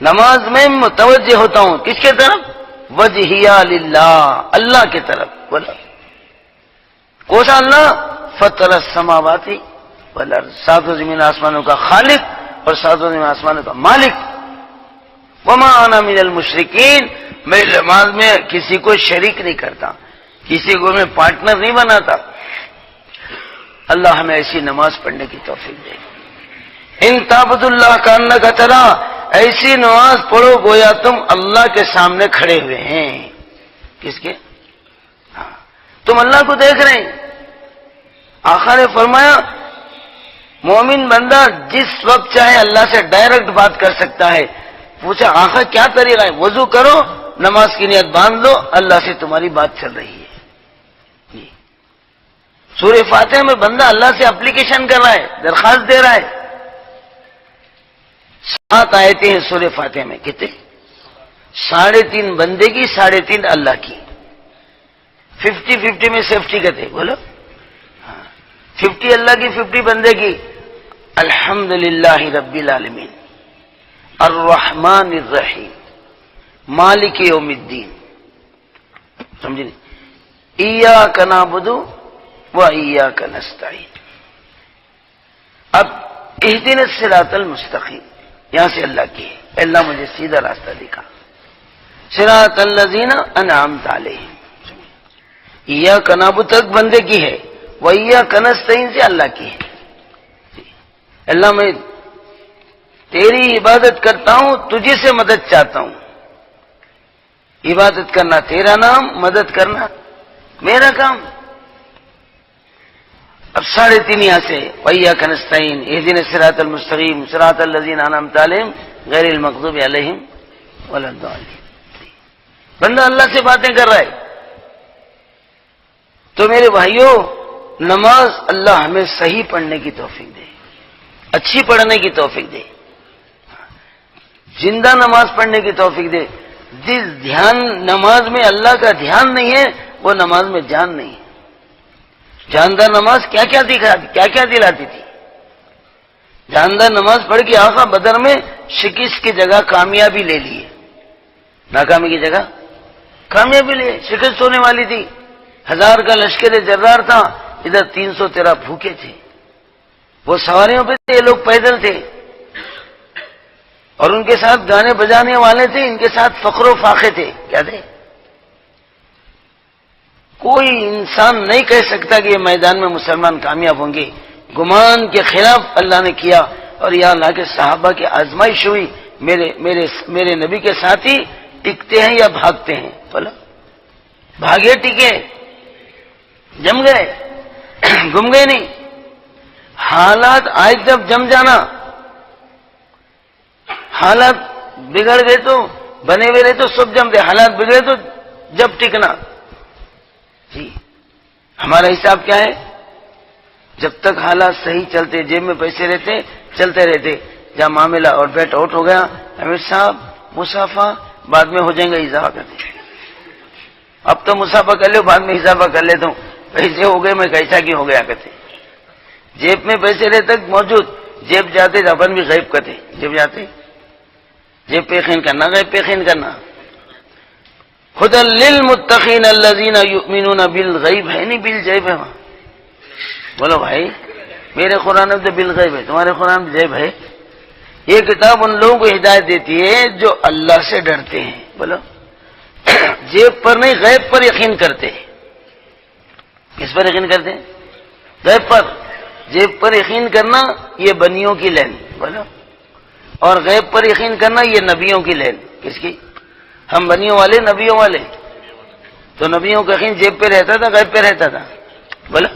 نماز میں متوجہ ہوتا ہوں. کس کے طرف؟ وجہیا للہ، اللہ کے طرف. بولو کوسا اللہ؟ فطر السماوات والارض، ساتوں زمین آسمانوں کا خالق اور ساتوں زمین آسمانوں کا مالک. وما انا من المشرکین، میں نماز میں کسی کو شریک نہیں کرتا، کسی کو میں پارٹنر نہیں بناتا. اللہ ہمیں ایسی نماز پڑھنے کی توفیق دے. ان تعبد اللہ کانک ترا، ایسی نماز پڑھو گویا تم اللہ کے سامنے کھڑے ہوئے ہیں. کس کے؟ تم اللہ کو دیکھ رہے ہیں. آقا نے فرمایا مومن بندہ جس وقت چاہے اللہ سے ڈائریکٹ بات کر سکتا ہے. پوچھا آقا کیا طریقہ ہے؟ وضو کرو، نماز کی نیت باندھ لو، اللہ سے تمہاری بات چل رہی ہے. سورہ فاتحہ میں بندہ اللہ سے اپلیکیشن کر رہا ہے، درخواست دے رہا ہے. 7 آیتیں ہیں سورہ فاتحہ میں. کتنے؟ 3.5 بندے کی، 3.5 اللہ کی. 50-50 میں سیفٹی کہتے. بولو 50 اللہ کی، 50 بندے کی. الحمدللہ رب العالمین الرحمن الرحیم مالک یوم الدین. سمجھے نہیں؟ ایاک نعبد و ایاک نستعین. اب اہدنا الصراط المستقیم یہاں سے اللہ کی ہے. اللہ مجھے سیدھا راستہ دکھا. صراط الذین انعمت علیہم. ایاک نعبد تک بندے کی ہے، و ایاک نستعین سے اللہ کی ہے. اللہ میں تیری عبادت کرتا ہوں، تجھے سے مدد چاہتا ہوں. عبادت کرنا تیرا نام، مدد کرنا میرا کام۔ اب 3.5 یہاں سے وَإِيَّاكَ نَسْتَعِينُ اهْدِنَا الصِّرَاطَ الْمُسْتَقِيمَ صِرَاطَ الَّذِينَ أَنْعَمْتَ عَلَيْهِمْ غَيْرِ الْمَغْضُوبِ عَلَيْهِمْ وَلَا الضَّالِّينَ۔ بندہ اللہ سے باتیں کر رہا ہے۔ تو میرے بھائیوں، نماز اللہ ہمیں صحیح پڑھنے کی توفیق دے، اچھی پڑھنے کی توفیق دے، زندہ نماز پڑھنے کی توفیق دے۔ جس دھیان نماز میں اللہ کا دھیان نہیں ہے وہ نماز میں جان نہیں ہے۔ جاندار نماز کیا کیا دلاتی تھی؟ جاندار نماز پڑھ کے آقا بدر میں شکست کی جگہ کامیابی لے لیے، ناکامی کی جگہ کامیابی لے، شکست ہونے والی تھی۔ 1000 کا لشکر جرار تھا، ادھر 313 بھوکے تھے، وہ سواریوں پہ تھے، یہ لوگ پیدل تھے، اور ان کے ساتھ گانے بجانے والے تھے، ان کے ساتھ فخر و فاخے تھے۔ کیا تھے؟ کوئی انسان نہیں کہہ سکتا کہ یہ میدان میں مسلمان کامیاب ہوں گے۔ گمان کے خلاف اللہ نے کیا، اور یا اللہ کے صحابہ کی آزمائش ہوئی، میرے نبی کے ساتھی ٹکتے ہیں یا بھاگتے ہیں؟ بولا بھاگے ٹکے، جم گئے، گم گئے نہیں۔ حالات آئے جب جم جانا، حالات بگڑ گئے تو بنے ہوئے رہے تو سب جمتے، حالات بگڑے تو جب ٹکنا۔ جی ہمارا حساب کیا ہے؟ جب تک حالات صحیح چلتے، جیب میں پیسے رہتے، چلتے رہتے۔ جب معاملہ اور بیٹ آؤٹ ہو گیا، امیر صاحب مسافہ بعد میں ہو جائیں گے، اضافہ کر دیں۔ اب تو مسافہ کر لو، بعد میں اضافہ کر لیتا ہوں، پیسے ہو گئے میں کیسا کی ہو گیا کرتے۔ جیب میں پیسے رہتے موجود، جیب جاتے اپن بھی غیب کرتے، جیب جاتے جیب پہ یقین کرنا، غیب پہ یقین کرنا۔ خدا للمتقین الذین یؤمنون بالغیب ہے نہیں بالجیب ہے وہاں۔ بولو بھائی، میرے قرآن میں تو بالغیب ہے، تمہارے قرآن میں جیب ہے۔ یہ کتاب ان لوگوں کو ہدایت دیتی ہے جو اللہ سے ڈرتے ہیں۔ بولو جیب پر نہیں، غیب پر یقین کرتے۔ کس پر یقین کرتے ہیں؟ غیب پر۔ جیب پر یقین کرنا یہ بنیوں کی لین، بولو، اور غیب پر یقین کرنا یہ نبیوں کی لین۔ کس کی؟ ہم بنیوں والے، نبیوں والے۔ تو نبیوں کا یقین جیب پہ رہتا تھا، غیب پہ رہتا تھا؟ بولو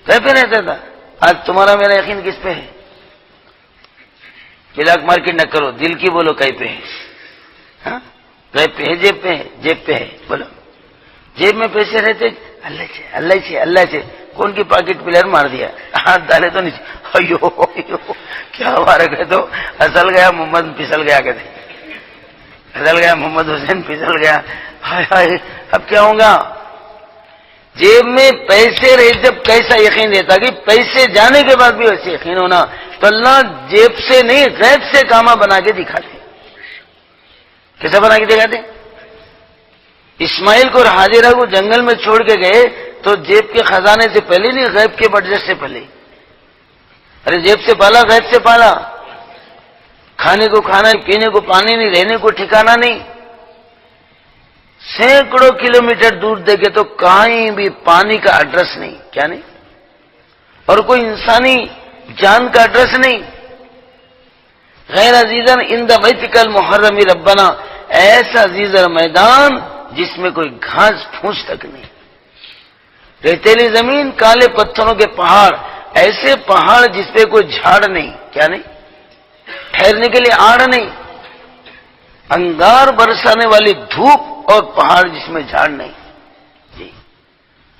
غیب پہ رہتا تھا۔ آج تمہارا میرا یقین کس پہ ہے؟ بلاک مارکیٹ نہ کرو، دل کی بولو کہیں پہ ہے؟ ہاں غیب پہ ہے، جیب پہ ہے؟ جیب پہ ہے۔ بولو جیب میں پیسے رہتے، اللہ سے اللہ سے اللہ سے، کون کی پاکٹ پلر مار دیا، ہاتھ ڈالے تو نیچے، ایو کیا ہمارا کہ تو اصل گیا محمد پھسل گیا، کہتے پھسل گیا محمد حسین پھسل گیا، ہائے ہائے اب کیا ہوگا؟ جیب میں پیسے رہے جب کیسا یقین رہتا کہ پیسے جانے کے بعد بھی ویسے یقین ہونا، تو اللہ جیب سے نہیں غیب سے کاما بنا کے دکھاتے۔ کیسا بنا کے دکھاتے؟ اسماعیل کو اور ہاجرہ کو جنگل میں چھوڑ کے گئے تو جیب کے خزانے سے پہلے نہیں، غیب کے بجٹ سے پہلے۔ ارے جیب سے پالا، غیب سے پالا۔ کھانے کو کھانا، پینے کو پانی نہیں، رہنے کو ٹھکانا نہیں۔ سینکڑوں کلومیٹر دور دیکھے تو کہیں بھی پانی کا ایڈریس نہیں، کیا نہیں، اور کوئی انسانی جان کا ایڈریس نہیں۔ غیر عزیزاً عند بیتک المحرم ربنا، ایسا عزیز میدان جس میں کوئی گھاس پھوس تک نہیں، ریتیلی زمین، کالے پتھروں کے پہاڑ، ایسے پہاڑ جس پہ کوئی جھاڑ نہیں، کیا نہیں، ٹھہرنے کے لیے آڑ نہیں، انگار برسانے والی دھوپ اور پہاڑ جس میں جھاڑ نہیں۔ جی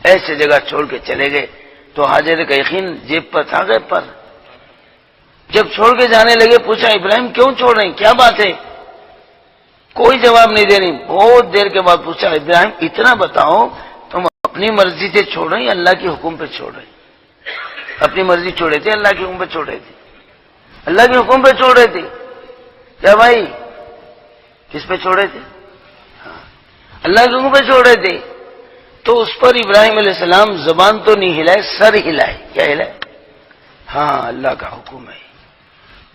ایسے جگہ چھوڑ کے چلے گئے تو حاجر کا یقین جیب پر تھا، غیب پر۔ جب چھوڑ کے جانے لگے پوچھا ابراہیم کیوں چھوڑ رہے ہیں، کیا بات ہے؟ کوئی جواب نہیں دے رہی۔ بہت دیر کے بعد پوچھا ابراہیم اتنا بتاؤ، تم اپنی مرضی سے چھوڑ رہے ہیں یا اللہ کے حکم پہ چھوڑ رہے ہیں؟ اپنی مرضی چھوڑے تھے، اللہ کے حکم پہ چھوڑ رہے تھے؟ اللہ کے حکم پہ چھوڑ رہے تھے کیا بھائی؟ کس پہ چھوڑے تھے؟ اللہ کے حکم پہ چھوڑ رہے تھے۔ تو اس پر ابراہیم علیہ السلام زبان تو نہیں ہلائے، سر ہلائے۔ کیا ہلائے؟ ہاں اللہ کا حکم ہے۔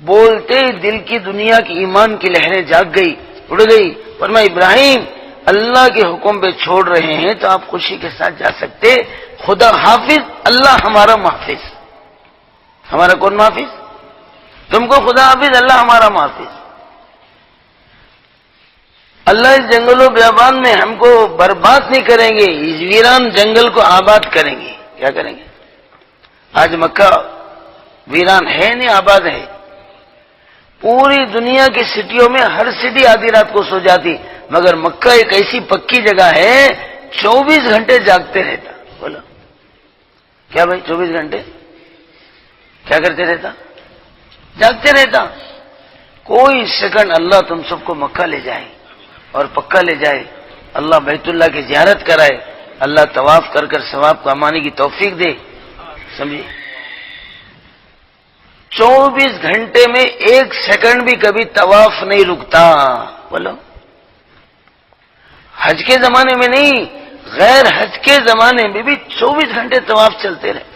بولتے دل کی دنیا کی ایمان کی لہریں جاگ گئی، اڑ گئی۔ فرمایا ابراہیم اللہ کے حکم پہ چھوڑ رہے ہیں تو آپ خوشی کے ساتھ جا سکتے، خدا حافظ، اللہ ہمارا محافظ۔ ہمارا کون محافظ؟ تم کو خدا حافظ، اللہ ہمارا محافظ۔ اللہ اس جنگل و بیابان میں ہم کو برباد نہیں کریں گے، اس ویران جنگل کو آباد کریں گے۔ کیا کریں گے؟ آج مکہ ویران ہے نہیں، آباد ہے۔ پوری دنیا کی سٹیوں میں ہر سٹی آدھی رات کو سو جاتی، مگر مکہ ایک ایسی پکی جگہ ہے 24 گھنٹے جاگتے رہتا۔ بولو کیا بھائی 24 گھنٹے کیا کرتے رہتا؟ جاگتے رہتا۔ کوئی سیکنڈ اللہ تم سب کو مکہ لے جائے اور پکا لے جائے، اللہ بیت اللہ کی زیارت کرائے، اللہ طواف کر کر ثواب کو کمانے کی توفیق دے، سمجھے؟ 24 گھنٹے میں ایک سیکنڈ بھی کبھی طواف نہیں رکتا۔ بولو حج کے زمانے میں نہیں، غیر حج کے زمانے میں بھی 24 گھنٹے طواف چلتے رہے۔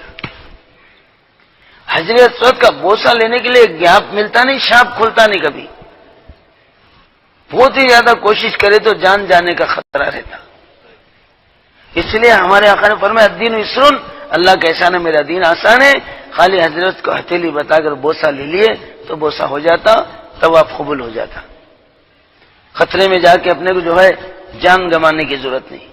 حجر اسود کا بوسہ لینے کے لیے گیپ ملتا نہیں، شاپ کھلتا نہیں کبھی، بہت ہی زیادہ کوشش کرے تو جان جانے کا خطرہ رہتا۔ اس لیے ہمارے آقا نے فرمایا الدین یسر، اللہ کا احسان ہے میرا دین آسان ہے، خالی حضرت کو ہتھیلی بتا کر بوسہ لے لیے تو بوسہ ہو جاتا، طواف قبول ہو جاتا۔ خطرے میں جا کے اپنے کو جو ہے جان گنوانے کی ضرورت نہیں۔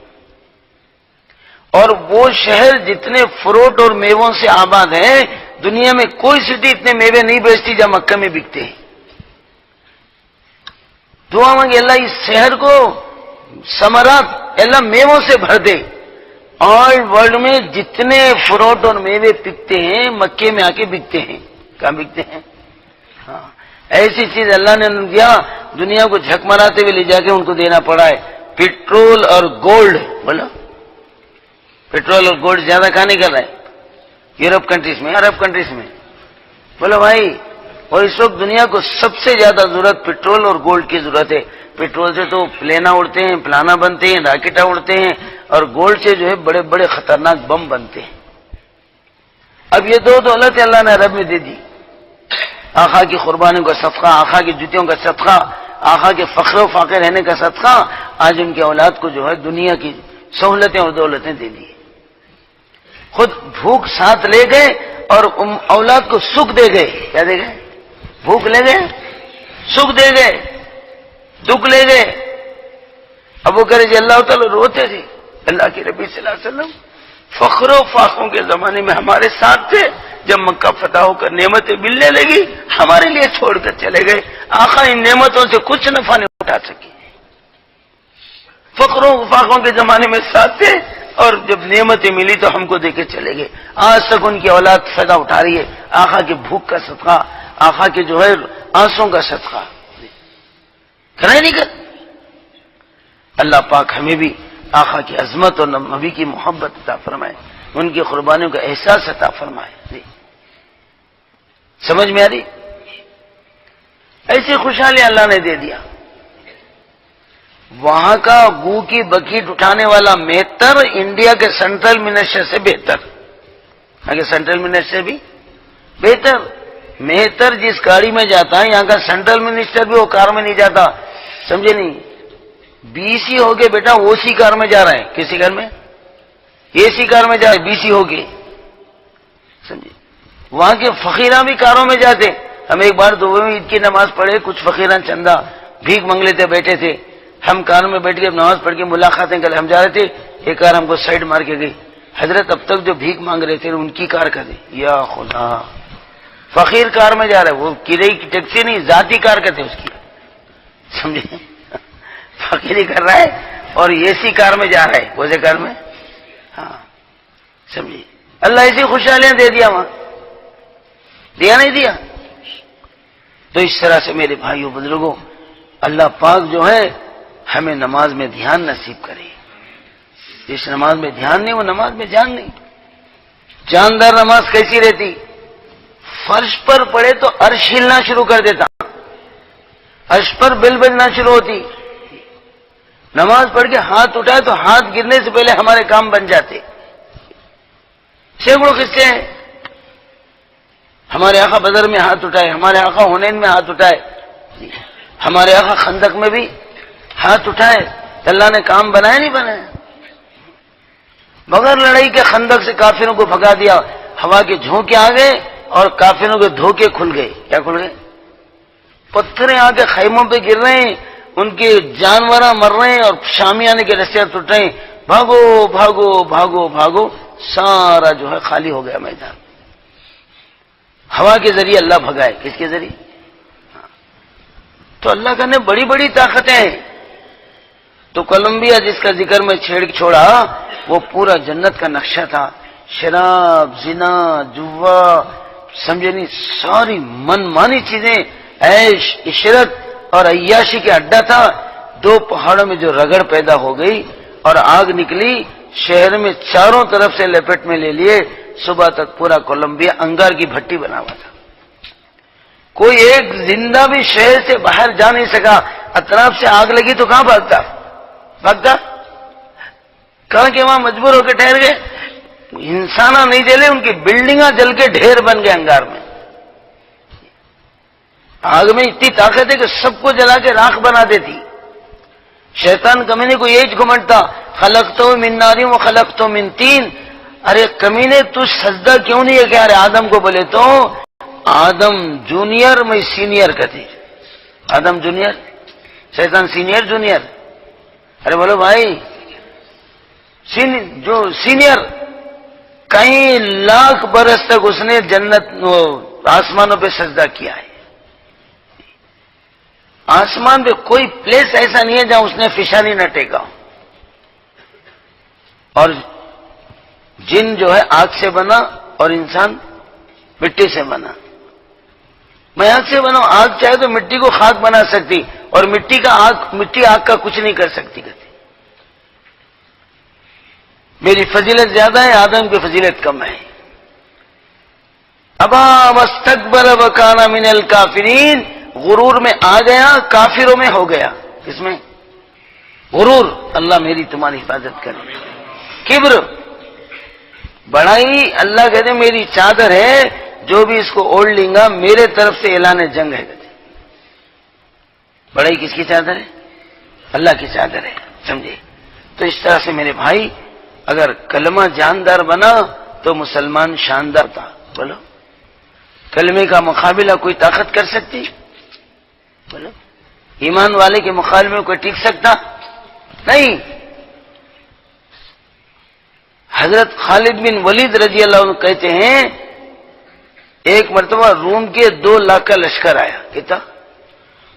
اور وہ شہر جتنے فروٹ اور میووں سے آباد ہیں، دنیا میں کوئی سٹی اتنے میوے نہیں بیچتی جہاں مکہ میں بکتے ہیں۔ دعا مانگے اللہ اس شہر کو ثمرات اللہ میووں سے بھر دے۔ آل ورلڈ میں جتنے فروٹ اور میوے بکتے ہیں مکے میں آ کے بکتے ہیں۔ کہاں بکتے ہیں؟ ہاں، ایسی چیز اللہ نے دیا، دنیا کو جھک مراتے ہوئے لے جا کے ان کو دینا پڑا ہے۔ پیٹرول اور گولڈ، بولو پیٹرول اور گولڈ زیادہ کہاں نکل رہا ہے؟ یورپ کنٹریز میں، عرب کنٹریز میں۔ بولو بھائی، اور اس وقت دنیا کو سب سے زیادہ ضرورت پیٹرول اور گولڈ کی ضرورت ہے۔ پیٹرول سے تو پلینا اڑتے ہیں، پلانا بنتے ہیں، راکٹا اڑتے ہیں، اور گولڈ سے جو ہے بڑے بڑے خطرناک بم بنتے ہیں۔ اب یہ دو دولت اللہ نے عرب میں دے دی، آقا کی قربانیوں کا صدقہ، آقا کی جوتیوں کا صدقہ، آقا کے فخر و فاقے رہنے کا صدقہ، آج ان کے اولاد کو جو ہے دنیا کی سہولتیں اور دولتیں دے دی۔ خود بھوک ساتھ لے گئے اور اولاد کو سکھ دے گئے۔ کیا دے گئے؟ بھوک لے گئے، سکھ دے گئے، دکھ لے گئے۔ ابو بکر رضی اللہ تعالی روتے تھے، اللہ کے نبی صلی اللہ علیہ وسلم فخر و فاقوں کے زمانے میں ہمارے ساتھ تھے، جب مکہ فتح ہو کر نعمتیں ملنے لگی ہمارے لیے چھوڑ کر چلے گئے، آقا ان نعمتوں سے کچھ نفع نہیں اٹھا سکے۔ فخر و فاقوں کے زمانے میں ساتھ تھے اور جب نعمتیں ملی تو ہم کو دے کے چلے گئے۔ آج تک ان کی اولاد فائدہ اٹھا رہی ہے، آقا کی بھوک کا صدقہ، آقا کے جو ہے آنسوں کا صدقہ کرائے نہیں کر۔ اللہ پاک ہمیں بھی آقا کی عظمت اور نبی کی محبت عطا فرمائے، ان کی قربانیوں کا احساس عطا فرمائے۔ جی سمجھ میں آ رہی؟ ایسی خوشحالی اللہ نے دے دیا۔ وہاں کا گو کی بکیٹ اٹھانے والا مہتر انڈیا کے سینٹرل منسٹر سے بہتر، یہاں کے سینٹرل منسٹر بھی بہتر۔ مہتر جس گاڑی میں جاتا ہے یہاں کا سینٹرل منسٹر بھی وہ کار میں نہیں جاتا، سمجھے نہیں؟ بی سی ہو گئے بیٹا، او سی کار میں جا رہا ہے، کسی گھر میں اے سی کار میں جا رہے، بی سی ہو گئے، سمجھے؟ وہاں کے فقیراں بھی کاروں میں جاتے۔ ہم ایک بار دبئی میں عید کی نماز پڑھے، کچھ فقیراں چندہ بھیک منگ لیتے بیٹھے تھے، ہم کار میں بیٹھ کے نماز پڑھ کے ملاقاتیں کر، ہم جا رہے تھے، ایک کار ہم کو سائڈ مار کے گئی، حضرت اب تک جو بھیک مانگ رہے تھے ان کی کار کا دے۔ یا خدا، فقیر کار میں جا رہا ہے، وہ کرے کی ٹیکسی نہیں، ذاتی کار کا تھے اس کی، سمجھے؟ فقیری کر رہا ہے اور اے سی کار میں جا رہا ہے، کوسے کار میں؟ ہاں سمجھے؟ اللہ ایسی خوشحالیاں دے دیا، وہاں دیا نہیں دیا؟ تو اس طرح سے میرے بھائیوں بزرگوں، اللہ پاک جو ہے ہمیں نماز میں دھیان نصیب کرے۔ جس نماز میں دھیان نہیں وہ نماز میں جان نہیں۔ جاندار نماز کیسی رہتی؟ فرش پر پڑے تو عرش ہلنا شروع کر دیتا، عرش پر بل بجنا شروع ہوتی، نماز پڑھ کے ہاتھ اٹھائے تو ہاتھ گرنے سے پہلے ہمارے کام بن جاتے۔ سینکڑوں قصے ہیں، ہمارے آقا بدر میں ہاتھ اٹھائے، ہمارے آقا حنین میں ہاتھ اٹھائے، ہمارے آقا خندق میں بھی ہاتھ اٹھائے، تو اللہ نے کام بنایا نہیں بنایا؟ بغیر لڑائی کے خندق سے کافروں کو بھگا دیا، ہوا کے جھونکے آ گئے اور کافروں کے دھوکے کھل گئے۔ کیا کھل گئے؟ پتھریں آ کے خیموں پہ گر رہے ہیں، ان کے جانور مر رہے ہیں اور شامیانے کے رسیاں ٹوٹ رہے ہیں، بھاگو بھاگو بھاگو بھاگو، سارا جو ہے خالی ہو گیا میدان۔ ہوا کے ذریعے اللہ بھگائے، کس کے ذریعے؟ تو اللہ کا نے بڑی بڑی طاقتیں ہیں۔ تو کولمبیا جس کا ذکر میں چھوڑا، وہ پورا جنت کا نقشہ تھا، شراب، زنا، جوا، سمجھے نہیں، ساری من مانی چیزیں، عیش عشرت اور عیاشی کے اڈا تھا۔ دو پہاڑوں میں جو رگڑ پیدا ہو گئی اور آگ نکلی، شہر میں چاروں طرف سے لپیٹ میں لے لیے، صبح تک پورا کولمبیا انگار کی بھٹی بنا ہوا تھا۔ کوئی ایک زندہ بھی شہر سے باہر جا نہیں سکا، اطراف سے آگ لگی تو کہاں بھاگتا؟ کہاں کہ وہاں مجبور ہو کے ٹھہر گئے۔ انسانہ نہیں جلے، ان کی بلڈنگاں جل کے ڈھیر بن گئے انگار میں۔ آگ میں اتنی طاقت ہے کہ سب کو جلا کے راکھ بنا دیتی۔ شیطان کمینے کو یہی گھمنڈ تھا، خلقتو من نار و خلقتو من طین۔ ارے کمینے تو سجدہ کیوں نہیں ہے کہ ارے آدم کو بولے تو آدم جونیئر میں سینئر کہتے، آدم جونیئر، شیطان سینئر جونیئر۔ ارے بولو بھائی، جو سینئر، کئی لاکھ برس تک اس نے جنت آسمانوں پہ سجدہ کیا ہے۔ آسمان پہ کوئی پلیس ایسا نہیں ہے جہاں اس نے فشانی نہ ٹیکا۔ اور جن جو ہے آگ سے بنا اور انسان مٹی سے بنا۔ میں آگ سے بنا، آگ چاہے تو مٹی کو خاک بنا سکتی، اور مٹی آگ کا کچھ نہیں کر سکتی کہتی۔ میری فضیلت زیادہ ہے، آدم کی فضیلت کم ہے۔ ابا واستکبر وکان من الکافرین، غرور میں آ گیا، کافروں میں ہو گیا۔ کس میں؟ غرور، اللہ میری تمہاری حفاظت کرے۔ کبر، بڑائی، اللہ کہتے میری چادر ہے، جو بھی اس کو اوڑھ لیں گا میرے طرف سے اعلان جنگ ہے کہتے۔ بڑائی کس کی چادر ہے؟ اللہ کی چادر ہے، سمجھے؟ تو اس طرح سے میرے بھائی، اگر کلمہ جاندار بنا تو مسلمان شاندار تھا۔ بولو، کلمے کا مقابلہ کوئی طاقت کر سکتی؟ بولو، ایمان والے کے مقابلے میں کوئی ٹک سکتا؟ نہیں۔ حضرت خالد بن ولید رضی اللہ عنہ کہتے ہیں، ایک مرتبہ روم کے 2 لاکھ کا لشکر آیا۔ کتنا؟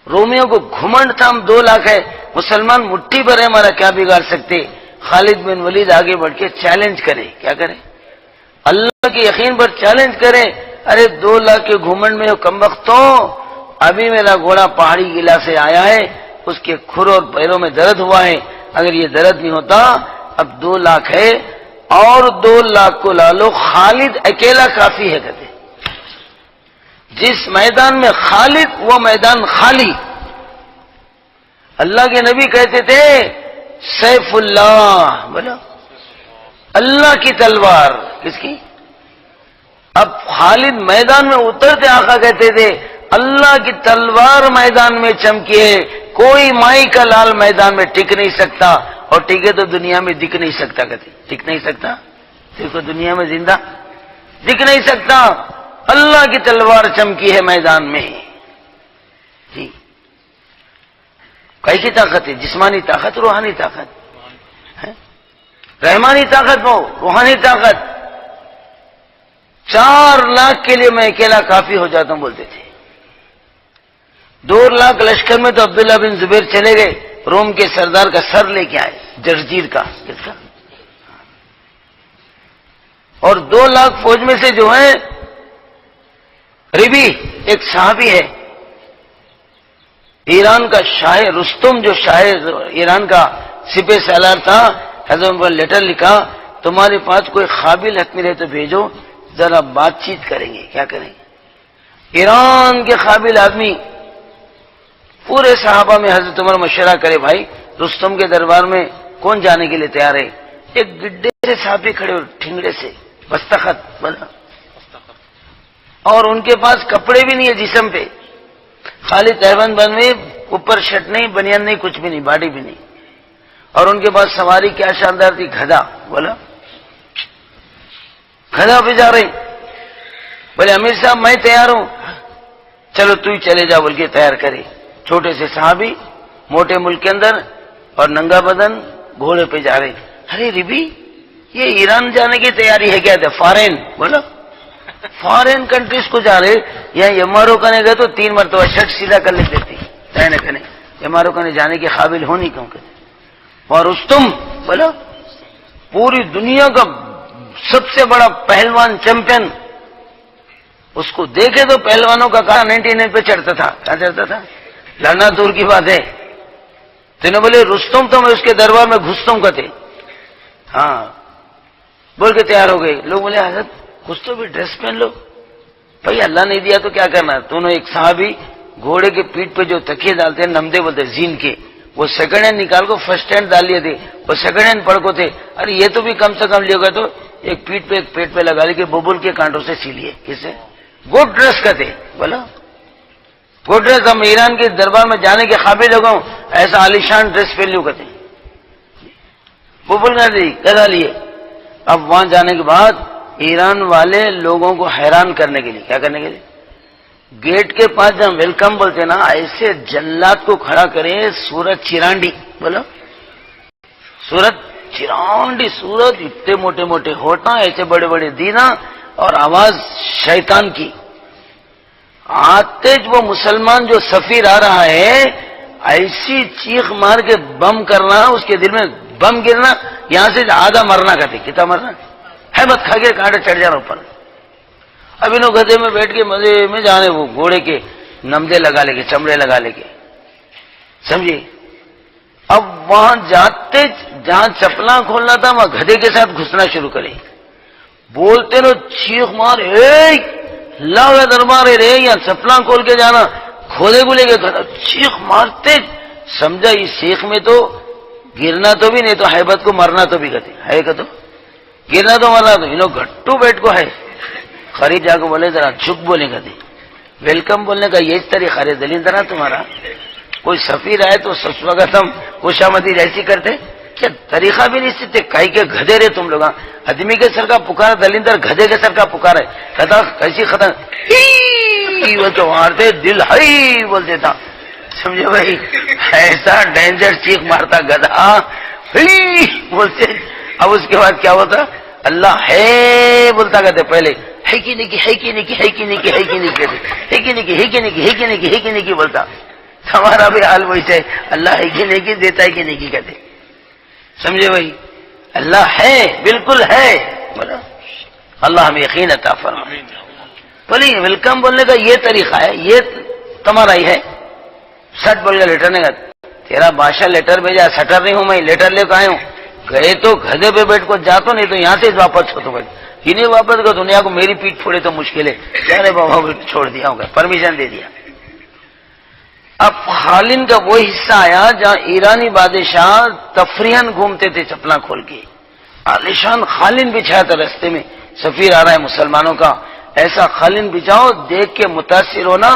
رومیوں کو گھمنڈ تھا، ہم 2 لاکھ ہے، مسلمان مٹھی پر ہے، ہمارا کیا بگاڑ سکتے؟ خالد بن ولید آگے بڑھ کے چیلنج کرے، کیا کرے؟ اللہ کے یقین پر چیلنج کرے، ارے 2 لاکھ کے گھمنڈ میں کمبختوں، ابھی میرا گھوڑا پہاڑی قلعہ سے آیا ہے، اس کے کھر اور پیروں میں درد ہوا ہے، اگر یہ درد نہیں ہوتا، اب 2 لاکھ ہے اور 2 لاکھ کو لا لو، خالد اکیلا کافی ہے کہتے۔ جس میدان میں خالد، وہ میدان خالی۔ اللہ کے نبی کہتے تھے سیف اللہ، بولا اللہ کی تلوار، کس کی؟ اب خالد میدان میں اترتے آقا کہتے تھے اللہ کی تلوار میدان میں چمکی ہے، کوئی مائی کا لال میدان میں ٹک نہیں سکتا، اور ٹکے تو دنیا میں دکھ نہیں سکتا کہتے۔ ٹک نہیں سکتا، صرف دنیا میں زندہ دکھ نہیں سکتا، اللہ کی تلوار چمکی ہے میدان میں۔ جی، کیسی طاقت ہے؟ جسمانی طاقت، روحانی طاقت، رحمانی طاقت، وہ روحانی طاقت۔ 4 لاکھ کے لیے میں اکیلا کافی ہو جاتا ہوں بولتے تھے۔ 2 لاکھ لشکر میں تو عبداللہ بن زبیر چلے گئے، روم کے سردار کا سر لے کے آئے، جرجیر کا، کس کا؟ اور 2 لاکھ فوج میں سے جو ہے ربی ایک صحابی ہے، ایران کا شاہ رستم، جو شاہ ایران کا سپہ سالار تھا، حضرت پر لیٹر لکھا، تمہارے پاس کوئی قابل حتمی رہے تو بھیجو، ذرا بات چیت کریں گے۔ کیا کریں گے؟ ایران کے قابل آدمی پورے صحابہ میں حضرت عمر مشورہ کرے، بھائی رستم کے دربار میں کون جانے کے لیے تیار ہے؟ ایک گڈے سے صحابی کھڑے اور ٹھنگڑے سے بستخط بنا، اور ان کے پاس کپڑے بھی نہیں ہے جسم پہ، خالی تہبند بنوے، اوپر شرٹ نہیں، بنیان نہیں، کچھ بھی نہیں، باڈی بھی نہیں، اور ان کے پاس سواری کیا شاندار تھی، گدھا۔ بولا گدھا پہ جا رہے، بولے امیر صاحب میں تیار ہوں، چلو تو ہی چلے جا بول کے تیار کرے۔ چھوٹے سے صحابی موٹے ملک کے اندر اور ننگا بدن گھوڑے پہ جا رہے. ارے ربی یہ ایران جانے کی تیاری ہے کیا؟ فارن بولو فارن کنٹریز کو جا رہے. یہاں یمارو کرنے گئے تو 3 مرتبہ شرٹ سیدھا کر لیتے تھے کہنے کہنے یمارو کرنے جانے کے قابل ہو نہیں کیوں کہتے. اور رستم بولو پوری دنیا کا سب سے بڑا پہلوان چیمپئن، اس کو دیکھے تو پہلوانوں کا کہا 99 پہ چڑھتا تھا. کہاں چڑھتا تھا؟ لڑنا دور کی بات ہے. تو انہوں بولے رستم تو میں اس کے دربار میں گھستا ہوں کہتے. ہاں بول کے تیار ہو گئے. لوگ بولے حضرت کچھ تو بھی ڈریس پہن لو. بھائی اللہ نے دیا تو کیا کرنا. تو انہوں ایک صحابی گھوڑے کے پیٹھ پہ جو تکیے ڈالتے ہیں نمدے بولتے زین کے، وہ سیکنڈ ہینڈ نکال کو فرسٹ ہینڈ ڈال لیے تھے. وہ سیکنڈ ہینڈ پڑ کو تھے. ارے یہ تو بھی کم سے کم لیے گا تو ایک پیٹھ پہ ایک پیٹ پہ لگا لی کہ ببول کے کانٹوں سے سی لیے. کس سے؟ گڈ ڈریس کہتے. بولا گڈ ڈریس. ہم ایران کے دربار میں جانے کے قابل ہو گئے ایسا عالیشان ڈریس پہن لیو کہتے. ببول کر دی کہا لیے. اب وہاں جانے کے بعد ایران والے لوگوں کو حیران کرنے کے لیے کیا کرنے کے لیے گیٹ کے پاس جہاں ویلکم بولتے نا ایسے جلات کو کھڑا کرے. سورت چرانڈی بولو سورت چرانڈی سورت اتنے موٹے موٹے ہوٹا ایسے بڑے بڑے دینا اور آواز شیطان کی. آتے وہ مسلمان جو سفیر آ رہا ہے ایسی چیخ مار کے بم کرنا اس کے دل میں بم گرنا یہاں سے آدھا مرنا کہتے. کتنا مرنا ہے مت کھا کے کانٹے چڑھ جانا اوپر. اب انہوں گدھے میں بیٹھ کے مزے میں جانے وہ گھوڑے کے نمدے لگا لے کے چمڑے لگا لے کے سمجھے. اب وہاں جاتے جہاں چپلاں کھولنا تھا وہاں گدھے کے ساتھ گھسنا شروع کرے. بولتے رہو چیخ مار لاؤ دربار رے یا چپلاں کھول کے جانا کھودے کو لے کے چیخ مارتے. سمجھا اس سیخ میں تو گرنا تو بھی نہیں تو حیبت کو مرنا تو بھی کہتے ہے کہ تو گرنا تو مرنا تو انہوں گھٹو بیٹ کو ہے. خرید جا کو بولے ذرا جھک بولے کہتے. ویلکم بولنے کا یہ طریقہ ہے دلیل ذرا تمہارا. کوئی سفیر آئے تو سسواگتم خوشامدید ایسی کرتے کیا طریقہ بھی نہیں سیکھتے. کائی کے گدھے رہے تم لوگ. آدمی کے سر کا پکارا دلیندر گدھے کے سر کا پکارا ہے کہتا کیسی ختم تو مارتے دل ہائی بولتے تھا. سمجھے بھائی ایسا ڈینجر چیخ مارتا گدھا بولتے. اب اس کے بعد کیا ہوتا اللہ ہے بولتا کہتے. پہلے ہے کی نہیں کی ہے کی نہیں کی ہے کی نہیں کی ہے کی نہیں کہتے ہے کی نہیں کی ہے کی نہیں کی ہے کی نہیں کی ہے کی نہیں کی بولتا. ہمارا بھی حال وہی ہے اللہ ہے کی نہیں کی دیتا ہے کی نہیں کی کہتے. سمجھے بھائی اللہ ہے بالکل ہے. بولا اللہ ہمیں یقین عطا فرمائے. بولے ویلکم بولنے کا یہ طریقہ ہے یہ تمہارا ہی ہے. سٹ بول گیا لیٹر نے تیرا بادشاہ لیٹر بھیجا سٹر نہیں ہوں میں لیٹر لے کے آئے ہوں. گئے تو گدھے پہ بیٹھ کو جاتا نہیں تو یہاں سے واپس ہو تو بھائی انہیں واپس کو دنیا کو میری پیٹ پھوڑے تو مشکل ہے. کیا رے بابا چھوڑ دیا ہوگا پرمیشن دے دیا. اب خالن کا وہ حصہ آیا جہاں ایرانی بادشاہ تفریحاً گھومتے تھے چپلا کھول کے. عالیشان خالن بچھایا تھا رستے میں. سفیر آ رہا ہے مسلمانوں کا ایسا خالن بچھاؤ دیکھ کے متاثر ہونا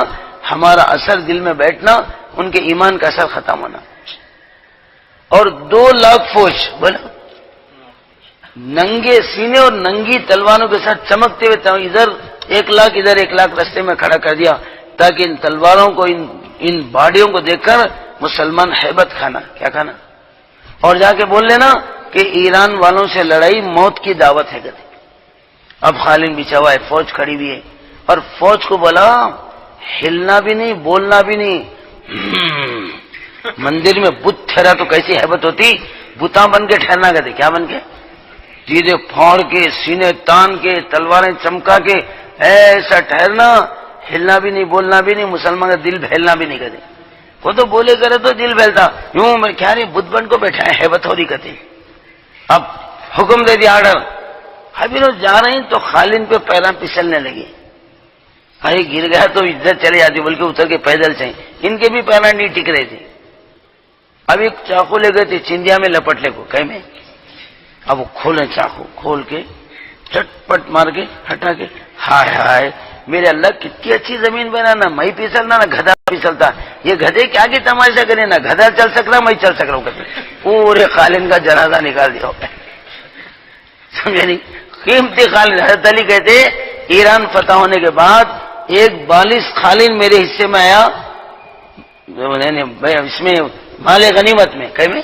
ہمارا اثر دل میں بیٹھنا ان کے ایمان کا اثر ختم ہونا. اور 2 لاکھ فوج بولا ننگے سینے اور ننگی تلواروں کے ساتھ چمکتے ہوئے ادھر 1 لاکھ ادھر 1 لاکھ رستے میں کھڑا کر دیا تاکہ ان تلواروں کو ان باڑیوں کو دیکھ کر مسلمان ہیبت کھانا کیا کھانا اور جا کے بول لینا کہ ایران والوں سے لڑائی موت کی دعوت ہے کہتے. اب خالن بچھا ہوا ہے فوج کھڑی ہوئی ہے اور فوج کو بولا ہلنا بھی نہیں بولنا بھی نہیں. مندر میں بت ٹھہرا تو کیسی ہیبت ہوتی. بتا بن کے ٹھہرنا کہتے. کیا بن کے جیدے پھاڑ کے سینے تان کے تلواریں چمکا کے ایسا ٹھہرنا. ہلنا بھی نہیں بولنا بھی نہیں. مسلمان کا دل بھیلنا بھی نہیں کہتے. وہ تو بولے کرے تو دل بھیلتا یوں میں کیا نہیں بت بن کو بیٹھا ہے ہیبت ہو رہی کہتے. اب حکم دے دیا آرڈر. ابھی لوگ جا رہے ہیں تو خالن پہ پیراں پھسلنے لگے. کہیں گر گیا تو عزت چلے جاتی بلکہ اتر کے پیدل چاہیں. ان کے بھی پیراں نہیں ٹک رہے تھے. اب ایک چاقو لے گئے تھے چندیا میں لپٹنے کو کہیں میں. اب وہ کھولے چاقو کھول کے چٹ پٹ مار کے ہٹا کے ہائے ہائے میرے اللہ کتنی اچھی زمین بنا نہ میں پھسلنا نہ گدھا پھسلتا. یہ گدھے کیا کی تماشا کرے نہ گدھا چل سک رہا میں چل سک رہا ہوں کہتے. پورے خالن کا جنازہ نکال دیا ہوگا. سمجھے نہیں قیمتی خالن. حضرت علی کہتے ایران فتح ہونے کے بعد ایک 42 خالن میرے حصے میں آیا. اس میں مال غنیمت میں کہیں میں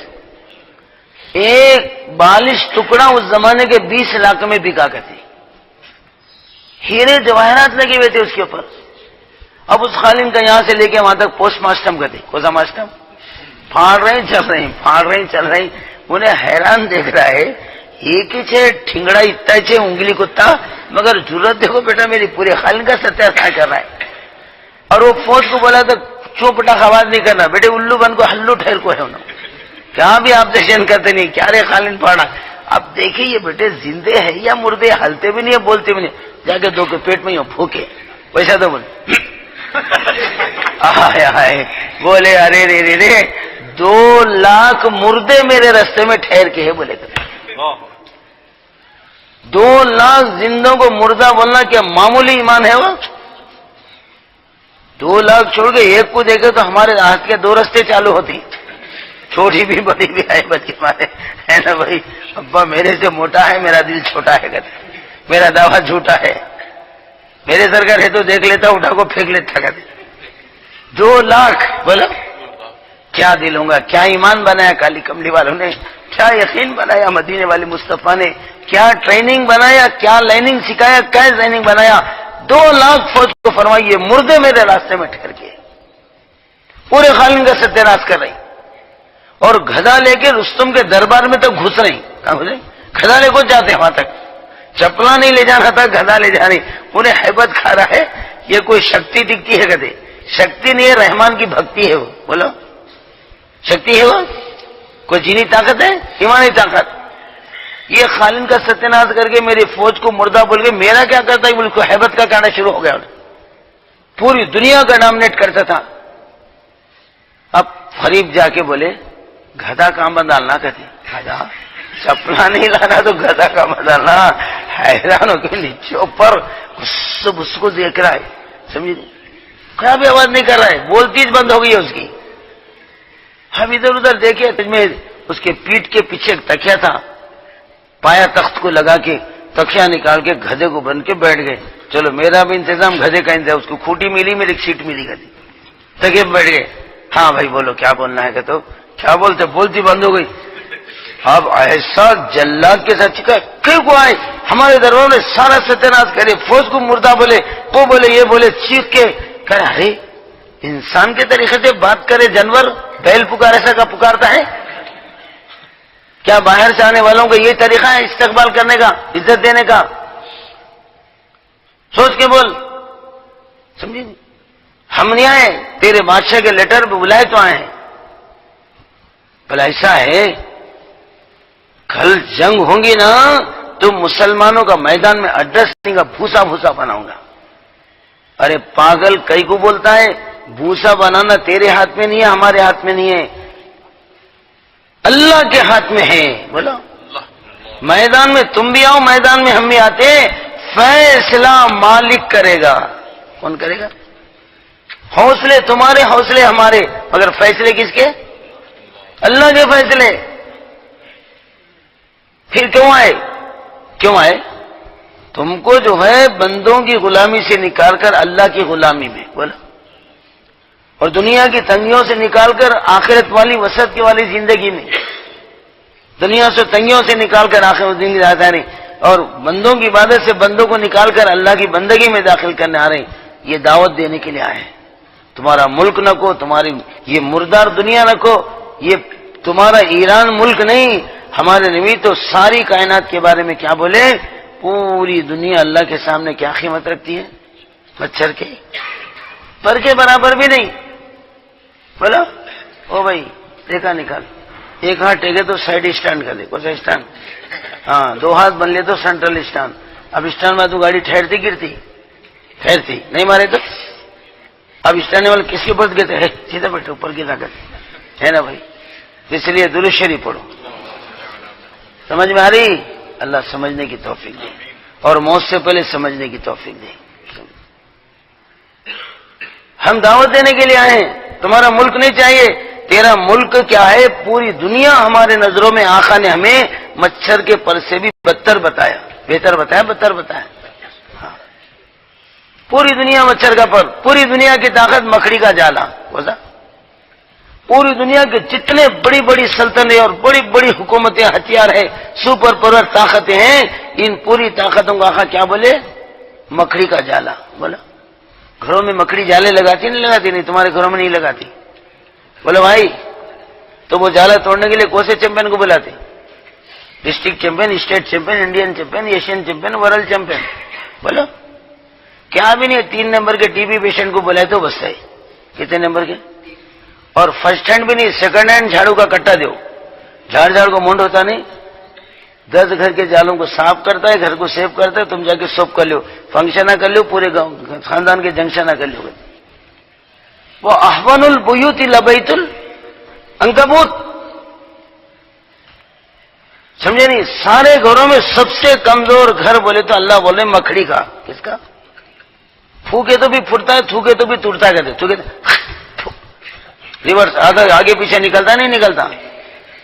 ایک بالش ٹکڑا اس زمانے کے 20 علاقے میں بکا کرتے، ہیرے جواہرات لگے ہوئے تھے اس کے اوپر. اب اس خالن کا یہاں سے لے کے وہاں تک پوسٹ ماسٹم کرتے، کوزا ماسٹم پھاڑ رہے ہیں چل رہے ہیں، پھاڑ رہے ہیں چل رہے ہیں. انہیں حیران دیکھ رہا ہے، ایک ہی چھے ٹھنگڑا اتنا چھے انگلی کتا، مگر ضرورت دیکھو بیٹا میری پورے خالن کا ستیہ کر رہا ہے. اور وہ فوج کو بولا تو چوپ پٹاخ آواز نہیں کرنا، بیٹے الو بن کو ہلو ٹھہر کو ہے انہوں کہاں بھی آبزیکشن کرتے نہیں، کیا رے خالن پھاڑا. اب دیکھیں یہ بیٹے زندے ہے یا مردے، ہلتے بھی نہیں ہے بولتے بھی نہیں، جا کے دو کے پیٹ میں یوں پھوکے ویسا تو بولے بولے ارے رے رے رے 2 لاکھ مردے میرے رستے میں ٹھہر کے ہے بولے. 2 لاکھ زندوں کو مردہ بولنا کیا معمولی ایمان ہے وہ؟ 2 لاکھ چھوڑ کے ایک کو دیکھے تو ہمارے ہاتھ کے 2 رستے چالو ہوتی، چھوٹی بھی بڑی بھی آئے بچی مارے ہے نا بھائی. ابا میرے سے موٹا ہے، میرا دل چھوٹا ہے، کہتے میرا دعویٰ جھوٹا ہے، میرے سرکار ہے تو دیکھ لیتا اٹھا کو پھینک لیتا. کہتے 2 لاکھ بولو کیا دل ہوں گا، کیا ایمان بنایا کالی کملی والوں نے، کیا یقین بنایا مدینے والے مصطفیٰ نے، کیا ٹریننگ بنایا، کیا لائننگ سکھایا، کیا ٹریننگ بنایا. 2 لاکھ فوج کو فرمائیے مردے میرے راستے میں ٹھہر کے پورے خالن کا ستیہ ناش کر رہی، اور گھدا لے کے رستم کے دربار میں تک گھس رہی. کہاں گھسے؟ گھدا لے کو جاتے وہاں تک، چپلا نہیں لے جانا تھا، گھدا لے جا رہی. انہیں ہیبت کھا رہا ہے یہ کوئی شکتی دکھتی ہے، کہتے شکتی نہیں ہے، رحمان کی بھکتی ہے وہ. بولو شکتی ہے وہ؟ کوئی جینی طاقت ہے؟ ایمانی طاقت. یہ خالن کا ستیہ ناش کر کے میری فوج کو مردہ بول کے میرا کیا کرتا ہے، بالکل ہیبت کا کہنا شروع ہو گیا، پوری دنیا کا ڈومینیٹ کرتا تھا. اب قریب جا کے بولے گھدا کہاں بدالنا، کہتے گھدا چپلا نہیں لانا تو گھدا کا بدالنا. حیران ہو کے نیچے اوپر اس کو دیکھ رہا ہے، سمجھے کیا بھی آواز نہیں کر رہا ہے، بولتی بند ہو گئی ہے اس کی. ہم ادھر ادھر دیکھے میں اس کے پیٹ کے پیچھے ایک تکیا تھا، پایا تخت کو لگا کے تکیا نکال کے گدھے کو بن کے بیٹھ گئے. چلو میرا بھی انتظام، گدھے کا انتظام، اس کو کھوٹی ملی، میری سیٹ ملی گدھی، تکیے بیٹھ گئے. ہاں بھائی بولو کیا بولنا ہے، کہ تو کیا بولتے، بولتی بند ہو گئی. اب ایسا جلاد کے ساتھ چکا کیوں کو آئے ہمارے دربار میں سارا ستیہ ناش کرے، فوج کو مردہ بولے، وہ بولے یہ بولے، چیخ کے کرے ارے انسان کے طریقے سے بات کرے جانور، بیل پکار ایسا کا پکارتا ہے کیا؟ باہر سے آنے والوں کا یہ طریقہ ہے استقبال کرنے کا، عزت دینے کا؟ سوچ کے بول، سمجھے؟ ہم نہیں آئے، تیرے بادشاہ کے لیٹر پہ بلائے تو آئے ہیں. بھلا ایسا ہے کل جنگ ہوں گی نا تو مسلمانوں کا میدان میں ایڈریس نہیں گا، بھوسا بھوسا بناؤں گا. ارے پاگل کئی کو بولتا ہے، بھوسا بنانا تیرے ہاتھ میں نہیں ہے، ہمارے ہاتھ میں نہیں ہے، اللہ کے ہاتھ میں ہے. بولو میدان میں تم بھی آؤ، میدان میں ہم بھی آتے، فیصلہ مالک کرے گا. کون کرے گا؟ حوصلے تمہارے، حوصلے ہمارے، مگر فیصلے کس کے؟ اللہ کے فیصلے. پھر کیوں آئے؟ کیوں آئے؟ تم کو جو ہے بندوں کی غلامی سے نکال کر اللہ کی غلامی میں، بولا، اور دنیا کی تنگیوں سے نکال کر آخرت والی وسعت کی والی زندگی میں، دنیا سے تنگیوں سے نکال کر آخرت زندگی آتا نہیں، اور بندوں کی عبادت سے بندوں کو نکال کر اللہ کی بندگی میں داخل کرنے آ رہے ہیں. یہ دعوت دینے کے لیے آئے ہیں. تمہارا ملک نہ کو، تمہاری یہ مردار دنیا نہ کو، یہ تمہارا ایران ملک نہیں. ہمارے نبی تو ساری کائنات کے بارے میں کیا بولے؟ پوری دنیا اللہ کے سامنے کیا قیمت رکھتی ہے؟ مچھر کے پر کے برابر بھی نہیں. بولا او بھائی دیکھا نکال، ایک ہاتھ ٹیکے تو سائڈ اسٹینڈ کر دے، کون سا اسٹینڈ؟ ہاں 2 ہاتھ بن لے تو سینٹرل اسٹینڈ. اب اسٹینڈ میں تو گاڑی ٹھہرتی گرتی، ٹھہرتی نہیں مارے تو. اب اسٹینڈ والے کس کے اوپر گرتے ہیں؟ سیدھا بیٹھے اوپر گرا کرتے ہے نا بھائی. اس لیے درود شریف پڑھو. سمجھ میں آ رہی؟ اللہ سمجھنے کی توفیق دے، اور موت سے پہلے سمجھنے کی توفیق دے. ہم دعوت دینے کے لیے آئے ہیں. تمہارا ملک نہیں چاہیے. تیرا ملک کیا ہے؟ پوری دنیا ہمارے نظروں میں آقا نے ہمیں مچھر کے پر سے بھی بدتر بتایا، بہتر بتایا، بدتر بتایا. ہاں پوری دنیا مچھر کا پر، پوری دنیا کی طاقت مکڑی کا جالا. پوری دنیا کے جتنے بڑی بڑی سلطنتیں اور بڑی بڑی حکومتیں، ہتھیار ہے، سپر پاور طاقتیں ہیں، ان پوری طاقتوں کا آقا کیا بولے؟ مکڑی کا جالا بولا۔ گھروں میں مکڑی جالے لگاتی نہیں لگاتی؟ نہیں، تمہارے گھروں میں نہیں لگاتی؟ بولے بھائی، تو وہ جالا توڑنے کے لیے کون سے چیمپئن کو بلاتے؟ District champion, state champion, Indian champion, Asian champion, world champion, بولو کیا بھی نہیں؟ 3 نمبر کے ٹی بی پیشنٹ کو بلائے تو بس ہے، کتنے نمبر کے؟ اور فرسٹ ہینڈ بھی نہیں، سیکنڈ ہینڈ جھاڑو کا کٹا دو، جھاڑ کو مونڈ ہوتا نہیں، 10 گھر کے جالوں کو صاف کرتا ہے، گھر کو سیو کرتا ہے، تم جا کے سوپ کر لو، فنکشن نہ کر لو، پورے گاؤں خاندان کے جنکشن نہ کر لو۔ وہ احون البیوت لبیت العنکبوت، سمجھے نہیں؟ سارے گھروں میں سب سے کمزور گھر بولے تو اللہ بولے مکڑی کا۔ کس کا؟ پھوکے تو بھی پھٹتا ہے، تھوکے تو بھی ٹوٹتا ہے، کہتے تھوکے ریورس، آگے پیچھے نکلتا نہیں نکلتا؟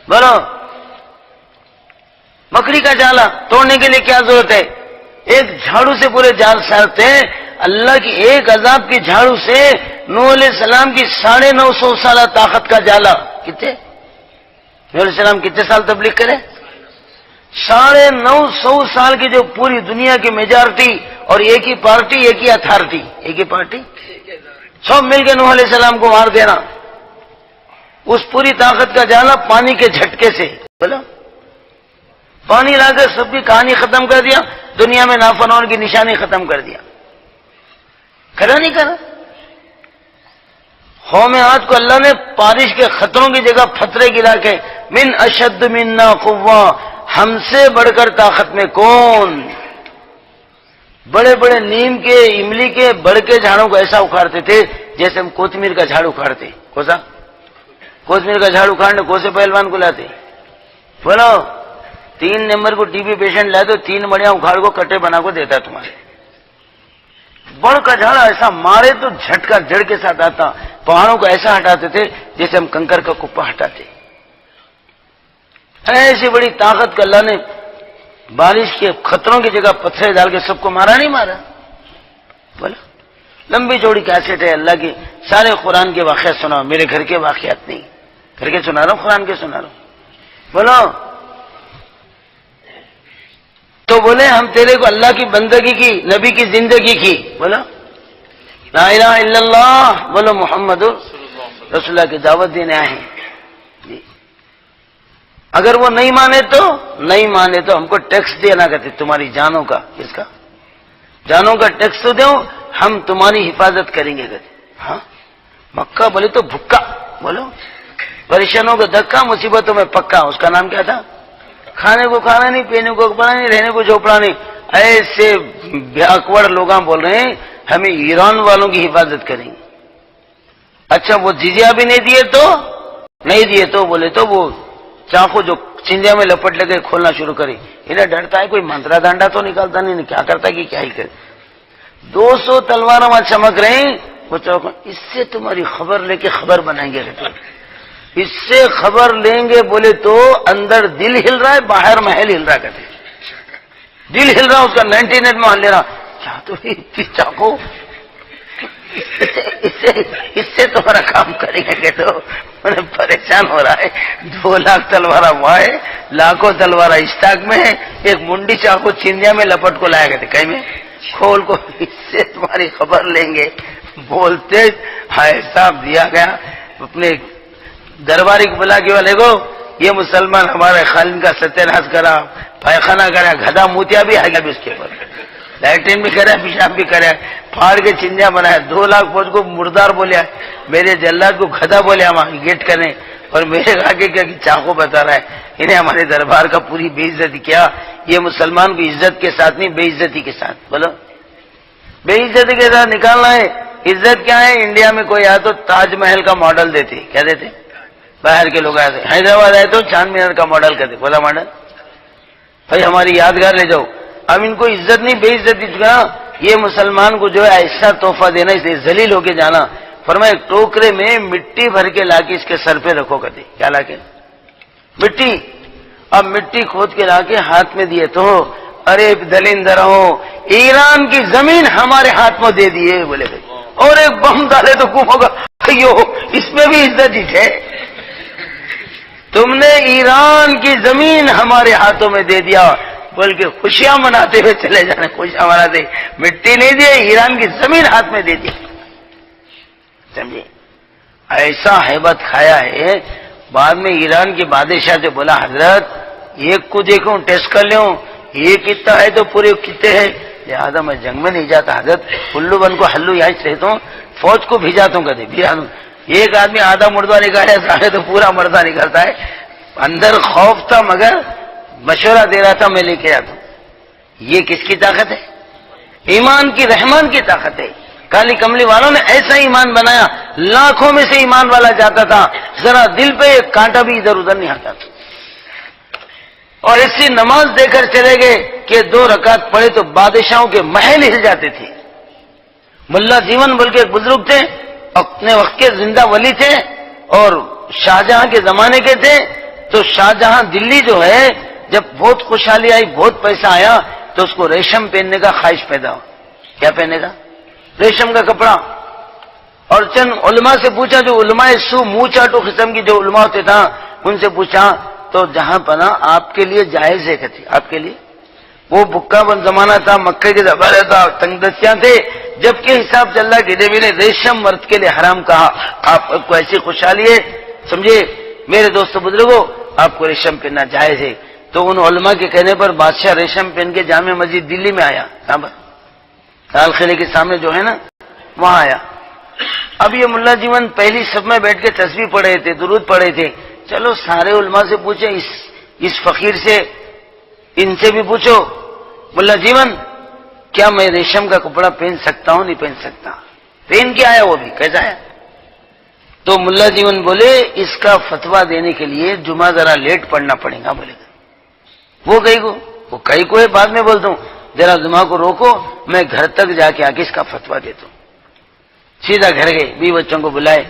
بولو مکڑی کا جالا توڑنے کے لیے کیا ضرورت ہے؟ ایک جھاڑو سے پورے جال سارتے ہیں۔ اللہ کی ایک عذاب کی جھاڑو سے نوح علیہ السلام کی 950 سالہ طاقت کا جالا، کتنے؟ نوح علیہ السلام کتنے سال تبلیغ کرے؟ 950 سال کی جو پوری دنیا کی میجارٹی اور ایک ہی پارٹی، ایک ہی اتھارٹی، ایک ہی پارٹی، سب مل کے نوح علیہ السلام کو مار دینا، اس پوری طاقت کا جالا پانی کے جھٹکے سے، بولا پانی لا کر سب کی کہانی ختم کر دیا، دنیا میں نافرمانوں کی نشانی ختم کر دیا۔ کرا نہیں کرا؟ قوم عاد کو اللہ نے بارش کے خطروں کی جگہ پتھرے گرا کے، من اشد منا قوہ، ہم سے بڑھ کر طاقت میں کون؟ بڑے بڑے نیم کے، املی کے، بڑھ کے جھاڑوں کو ایسا اکھاڑتے تھے جیسے ہم کوتمیر کا جھاڑ اکھاڑتے۔ کوسا کوتمیر کا جھاڑ اکھاڑنے کو سے پہلوان کو لاتے؟ بولو 3 نمبر کو ٹی بی پیشنٹ لائے تو 3 بڑھیا اکھاڑ کو کٹے بنا کو دیتا تمہارے۔ بڑھ کا جھاڑا ایسا مارے تو جھٹکا جڑ کے ساتھ آتا، پہاڑوں کو ایسا ہٹاتے تھے جیسے ہم کنکر کا کپا ہٹاتے۔ ایسی بڑی طاقت کا اللہ نے بارش کے خطروں کی جگہ پتھرے ڈال کے سب کو مارا نہیں مارا؟ بولا لمبی چوڑی کیسٹ ہے اللہ کی، سارے قرآن کے واقعات سناؤ، میرے گھر کے واقعات نہیں، گھر کے سنا رہا ہوں، قرآن کے سنا رہا ہوں۔ بولو تو بولے ہم تیرے کو اللہ کی بندگی کی، نبی کی زندگی کی، بولو لا الہ الا اللہ، بولو محمد رسول اللہ کی دعوت دینے آئے ہیں۔ اگر وہ نہیں مانے تو ہم کو ٹیکس دینا کہتے، تمہاری جانوں کا، کس کا؟ جانوں کا ٹیکس تو دو، ہم تمہاری حفاظت کریں گے کہتے۔ ہاں مکہ بولے تو بھکا، بولو پریشانوں کا دھکا، مصیبتوں میں پکا، اس کا نام کیا تھا؟ کھانے کو کھانا نہیں، پینے کو کپڑا نہیں، رہنے کو جھوپڑا نہیں۔ ایسے بیکورڈ لوگ بول رہے ہیں ہمیں ایران والوں کی حفاظت کریں گے۔ اچھا وہ جزیہ بھی نہیں دیے تو بولے تو وہ چاقو جو چنجیا میں لپٹ لگے کھولنا شروع کرے، انہیں ڈرتا ہے کوئی منترا ڈانڈا تو نکالتا نہیں، کیا کرتا کہ کیا ہی کرے۔ 200 تلواروں میں چمک رہے ہیں، وہ چوکا اس سے تمہاری خبر لے کے خبر بنائیں گے، اس سے خبر لیں گے بولے تو اندر دل ہل رہا ہے، باہر محل ہل رہا کہتے، دل ہل رہا اس کا 99 میں ہل لے رہا، کیا تو چاقو اس سے تمہارا کام کریں گے کہ تو پریشان ہو رہا ہے۔ 2 لاکھ تلوارہ وہاں ہے، لاکھوں تلوارہ اسٹاک میں ہے، ایک منڈی چاقو چندیا میں لپٹ کو لایا گئے تھے، کہیں میں کھول کو، اس سے تمہاری خبر لیں گے بولتے حساب دیا گیا۔ اپنے درباری کو بلا کے والے کو، یہ مسلمان ہمارے خالد کا ستیہ کرا، پائخانہ کرا، گدھا موتیا بھی آ گیا بھی اس کے اوپر، لیٹرین بھی کرا، پیشاب بھی کرا، پھاڑ کے چنجا بنایا، 2 لاکھ فوج کو مردار بولیا، میرے جلاد کو گدھا بولیا وہاں گیٹ کرنے، اور میرے آگے کیا کہ چاقو بتا رہا ہے، انہیں ہمارے دربار کا پوری بے عزتی کیا۔ یہ مسلمان کو عزت کے ساتھ نہیں، بے عزتی کے ساتھ، بولو بے عزتی کے ساتھ نکالنا ہے۔ عزت کیا ہے؟ انڈیا میں کوئی آیا تو تاج محل کا ماڈل دیتے، کیا دیتے؟ باہر کے لوگ آئے تھے، حیدرآباد آئے تو چاند مینار کا ماڈل کہتے، بولا ماڈل بھائی ہماری یادگار لے جاؤ۔ اب ان کو عزت نہیں، بے عزتی کا۔ یہ مسلمان کو جو ہے ایسا تحفہ دینا، اسے ذلیل ہو کے جانا۔ فرمایا ایک ٹوکرے میں مٹی بھر کے لا کے اس کے سر پہ رکھو، کہتے کیا لا کے؟ مٹی۔ اب مٹی کھود کے لا کے ہاتھ میں دیے تو ارے دلندروں، ایران کی زمین ہمارے ہاتھ میں دے دیے، بولے بھائی، اور ایک بم ڈالے تو خوب ہوگا، اس میں بھی عزت ہی ہے۔ تم نے ایران کی زمین ہمارے ہاتھوں میں دے دیا، بلکہ خوشیاں مناتے ہوئے چلے جانے، خوشیاں مناتے، مٹی نہیں دی، ایران کی زمین ہاتھ میں دے دی. سمجھے؟ ایسا ہیبت کھایا ہے. بعد میں ایران کے بادشاہ سے بولا حضرت ایک کو دیکھوں ٹیسٹ کر لوں، یہ کتنا ہے تو پورے کتنے ہیں، لہٰذا میں جنگ میں نہیں جاتا حضرت، الو بن کو ہلو یہاں سے رہتا ہوں، فوج کو بھیجاتا ہوں کبھی بھیجاتا ہوں. ایک آدمی آدھا مردہ نکالے سارے تو پورا مردہ نکلتا ہے. اندر خوف تھا مگر مشورہ دے رہا تھا میں لے کے آتا ہوں. یہ کس کی طاقت ہے؟ ایمان کی، رحمان کی طاقت ہے. کالی کملی والوں نے ایسا ایمان بنایا، لاکھوں میں سے ایمان والا جاتا تھا، ذرا دل پہ ایک کانٹا بھی ادھر ادھر نہیں آتا تھا. اور ایسی نماز دے کر چلے گئے کہ 2 رکعت پڑھے تو بادشاہوں کے محل ہل جاتے تھے. ملا جیون بول کے ایک بزرگ تھے، اپنے وقت کے زندہ ولی تھے اور شاہجہاں کے زمانے کے تھے. تو شاہجہاں دلی جو ہے، جب بہت خوشحالی آئی، بہت پیسہ آیا تو اس کو ریشم پہننے کا خواہش پیدا ہو. کیا پہننے کا؟ ریشم کا کپڑا. اور چند علماء سے پوچھا، جو علماء سو منہ چاٹو قسم کی جو علماء ہوتے تھا ان سے پوچھا تو جہاں پنا آپ کے لیے جائز ہے کہتی، آپ کے لیے. وہ بکا بند زمانہ تھا، مکے کے زمانے تھا، تنگ دستیاں تھے، جبکہ حساب چل رہا کہ نبی نے ریشم مرد کے لیے حرام کہا. آپ کو ایسی خوشحالی ہے، سمجھے میرے دوستو بزرگوں، آپ کو ریشم پہننا جائز ہے. تو ان علماء کے کہنے پر بادشاہ ریشم پہن کے جامع مسجد دلی میں آیا، کہاں پر؟ لال قلعے کے سامنے جو ہے نا، وہاں آیا. اب یہ ملا جیون پہلی صف میں بیٹھ کے تسبیح پڑھ رہے تھے، درود پڑھ رہے تھے. چلو سارے علماء سے پوچھیں، اس فقیر سے، ان سے بھی پوچھو، ملا جیون کیا میں ریشم کا کپڑا پہن سکتا ہوں؟ نہیں پہن سکتا. پہن کے آیا، وہ بھی کیسا ہے؟ تو ملا جیون بولے اس کا فتویٰ دینے کے لیے جمعہ ذرا لیٹ پڑھنا پڑے گا. بولے گا وہ کئی کو ہے، بعد میں بولتا ہوں، ذرا جمعہ کو روکو، میں گھر تک جا کے آگے اس کا فتویٰ دیتا ہوں. سیدھا گھر گئے، بیوی بچوں کو بلائے.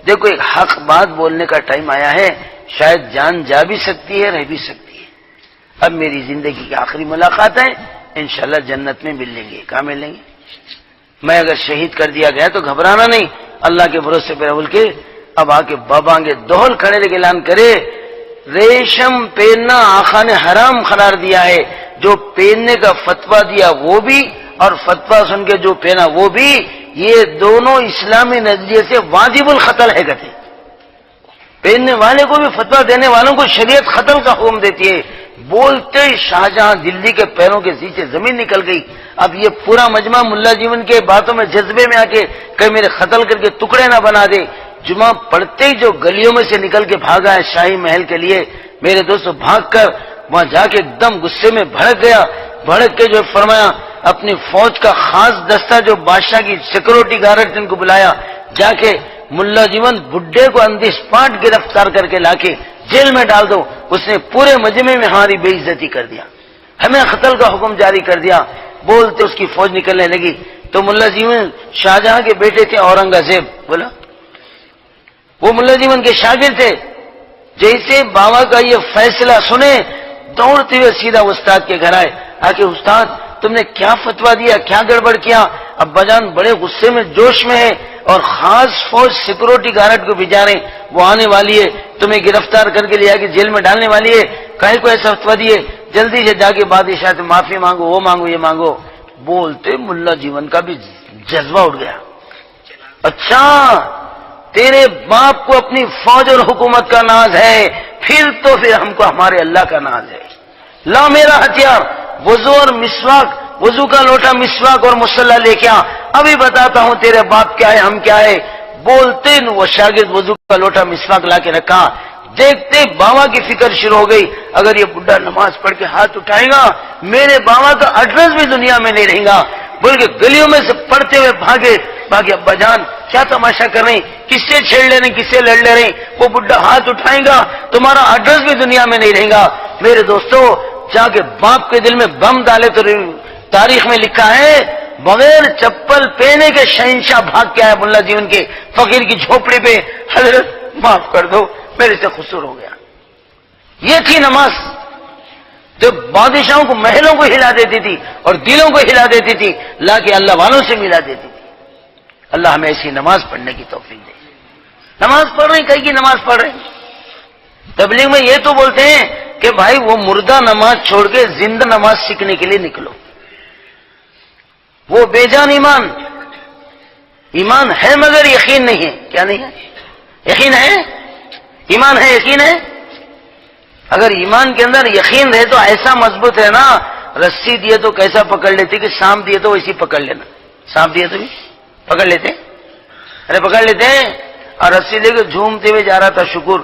دیکھو ایک حق بات بولنے کا ٹائم آیا ہے، شاید جان جا بھی سکتی ہے، رہ بھی سکتی ہے. اب میری زندگی کی آخری ملاقات ہے، انشاءاللہ جنت میں مل لیں گے. کہاں مل لیں گے؟ میں اگر شہید کر دیا گیا تو گھبرانا نہیں، اللہ کے بھروسے پہ بول کے اب آ کے بابا کے دوہل کھڑے لے کے اعلان کرے ریشم پہننا آقا نے حرام قرار دیا ہے. جو پہننے کا فتویٰ دیا وہ بھی، اور فتویٰ سن کے جو پہنا وہ بھی، یہ دونوں اسلامی نظریے سے واجب القتل ہے. کہتے پہننے والے کو بھی، فتویٰ دینے والوں کو شریعت قتل کا حکم دیتی ہے. بولتے شاہجہاں دلی کے پیروں کے نیچے زمین نکل گئی. اب یہ پورا مجمع ملا جیون کے باتوں میں جذبے میں آ کے کہ میرے قتل کر کے ٹکڑے نہ بنا دے. جمعہ پڑھتے ہی جو گلیوں میں سے نکل کے بھاگا ہے شاہی محل کے لیے، میرے دوستو بھاگ کر وہاں جا کے ایک دم غصے میں بھڑک گیا. بھڑک کے جو فرمایا اپنی فوج کا خاص دستہ جو بادشاہ کی سیکورٹی گارڈ ان کو بلایا، جا کے ملا جیون بڈھے کو آن دی اسپاٹ گرفتار کر کے لا کے جیل میں ڈال دو. اس نے پورے مجمع میں ہماری بے عزتی کر دیا، ہمیں قتل کا حکم جاری کر دیا. بولتے اس کی فوج نکلنے لگی. تو ملا جیون شاہجہاں کے بیٹے تھے اورنگزیب، بولا وہ ملا جیون کے شاگرد تھے. جیسے بابا کا یہ فیصلہ سنے دوڑتے ہوئے سیدھا استاد کے گھر آئے. آ کے استاد تم نے کیا فتویٰ دیا، کیا گڑبڑ کیا؟ ابا جان بڑے غصے میں جوش میں ہے اور خاص فوج سیکورٹی گارڈ کو بھیجا رہے، وہ آنے والی ہے، تمہیں گرفتار کر کے لے آ کے جیل میں ڈالنے والی ہے. کہیں کو ایسا فتویٰ دیے، جلدی سے جا کے بادشاہ سے معافی مانگو، وہ مانگو، یہ مانگو. بولتے ملا جیون کا بھی جذبہ اٹھ گیا. اچھا تیرے باپ کو اپنی فوج اور حکومت کا ناز ہے، پھر ہم کو ہمارے اللہ کا ناز ہے. لا میرا ہتھیار وضو اور مسواک، وضو کا لوٹا، مسواک اور مصلی لے کے آ، ابھی بتاتا ہوں تیرے باپ کیا ہے، ہم کیا ہے. بولتے وہ شاگرد وضو کا لوٹا مسواک لا کے رکھا. دیکھتے بابا کی فکر شروع ہو گئی، اگر یہ بڈھا نماز پڑھ کے ہاتھ اٹھائے گا میرے بابا کا ایڈریس بھی دنیا میں نہیں رہے گا. بول کے گلیوں میں سے پڑھتے ہوئے بھاگے. ابا جان کیا تماشا کر رہے ہیں، کس سے چھیڑ لے رہے ہیں، کس سے لڑ لے رہے ہیں؟ وہ بڈھا ہاتھ اٹھائے گا تمہارا ایڈریس بھی دنیا میں نہیں رہے گا. میرے دوستو جا کے باپ کے دل میں بم ڈالے تو تاریخ میں لکھا ہے بغیر چپل پہنے کے شہنشاہ بھاگ کے آیا ملا جیون کے فقیر کی جھوپڑی پہ، حضرت معاف کر دو میرے سے قصور ہو گیا. یہ تھی نماز جو بادشاہوں کو، محلوں کو ہلا دیتی تھی اور دلوں کو ہلا دیتی تھی، لا کے اللہ والوں سے ملا دیتی تھی. اللہ ہمیں ایسی نماز پڑھنے کی توفیق دے. نماز پڑھ رہے ہیں، کہیں کی نماز پڑھ رہے ہیں. تبلیغ میں یہ تو بولتے ہیں کہ بھائی وہ مردہ نماز چھوڑ کے زندہ نماز سیکھنے کے لیے نکلو. وہ بے جان ایمان ہے مگر یقین نہیں ہے. کیا نہیں ہے؟ یقین ہے. ایمان ہے، یقین ہے. اگر ایمان کے اندر یقین رہے تو ایسا مضبوط ہے نا، رسی دیے تو کیسا پکڑ لیتے کہ سانپ دیے تو ویسی پکڑ لینا. سانپ دیے تو بھی پکڑ لیتے، ارے پکڑ لیتے ہیں. اور رسی لے کے جھومتے ہوئے جا رہا تھا شکر،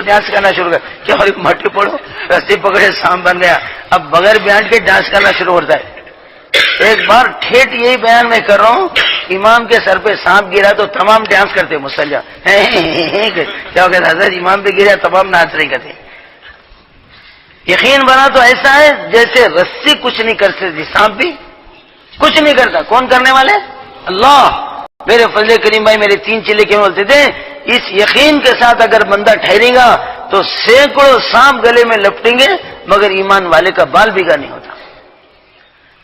ڈانس کرنا شروع کر. کیا مٹی پڑو، رسی پکڑے سانپ بن گیا. اب بغیر بیانٹ کے ڈانس کرنا شروع ہوتا ہے. ایک بار ٹھیٹ یہی بیان میں کر رہا ہوں، امام کے سر پہ سانپ گرا تو تمام ڈانس کرتے مسلح. کیا کہتا حضرت امام پہ گرا تمام ناچ نہیں کرتے. یقین بنا تو ایسا ہے جیسے رسی کچھ نہیں کر سکتی، سانپ بھی کچھ نہیں کرتا. کون کرنے والے؟ اللہ. میرے فضل کریم بھائی میرے 3 چلے کے بولتے تھے اس یقین کے ساتھ اگر بندہ ٹھہرے گا تو سینکڑوں سانپ گلے میں لپٹیں گے مگر ایمان والے کا بال بھیگا نہیں ہوتا.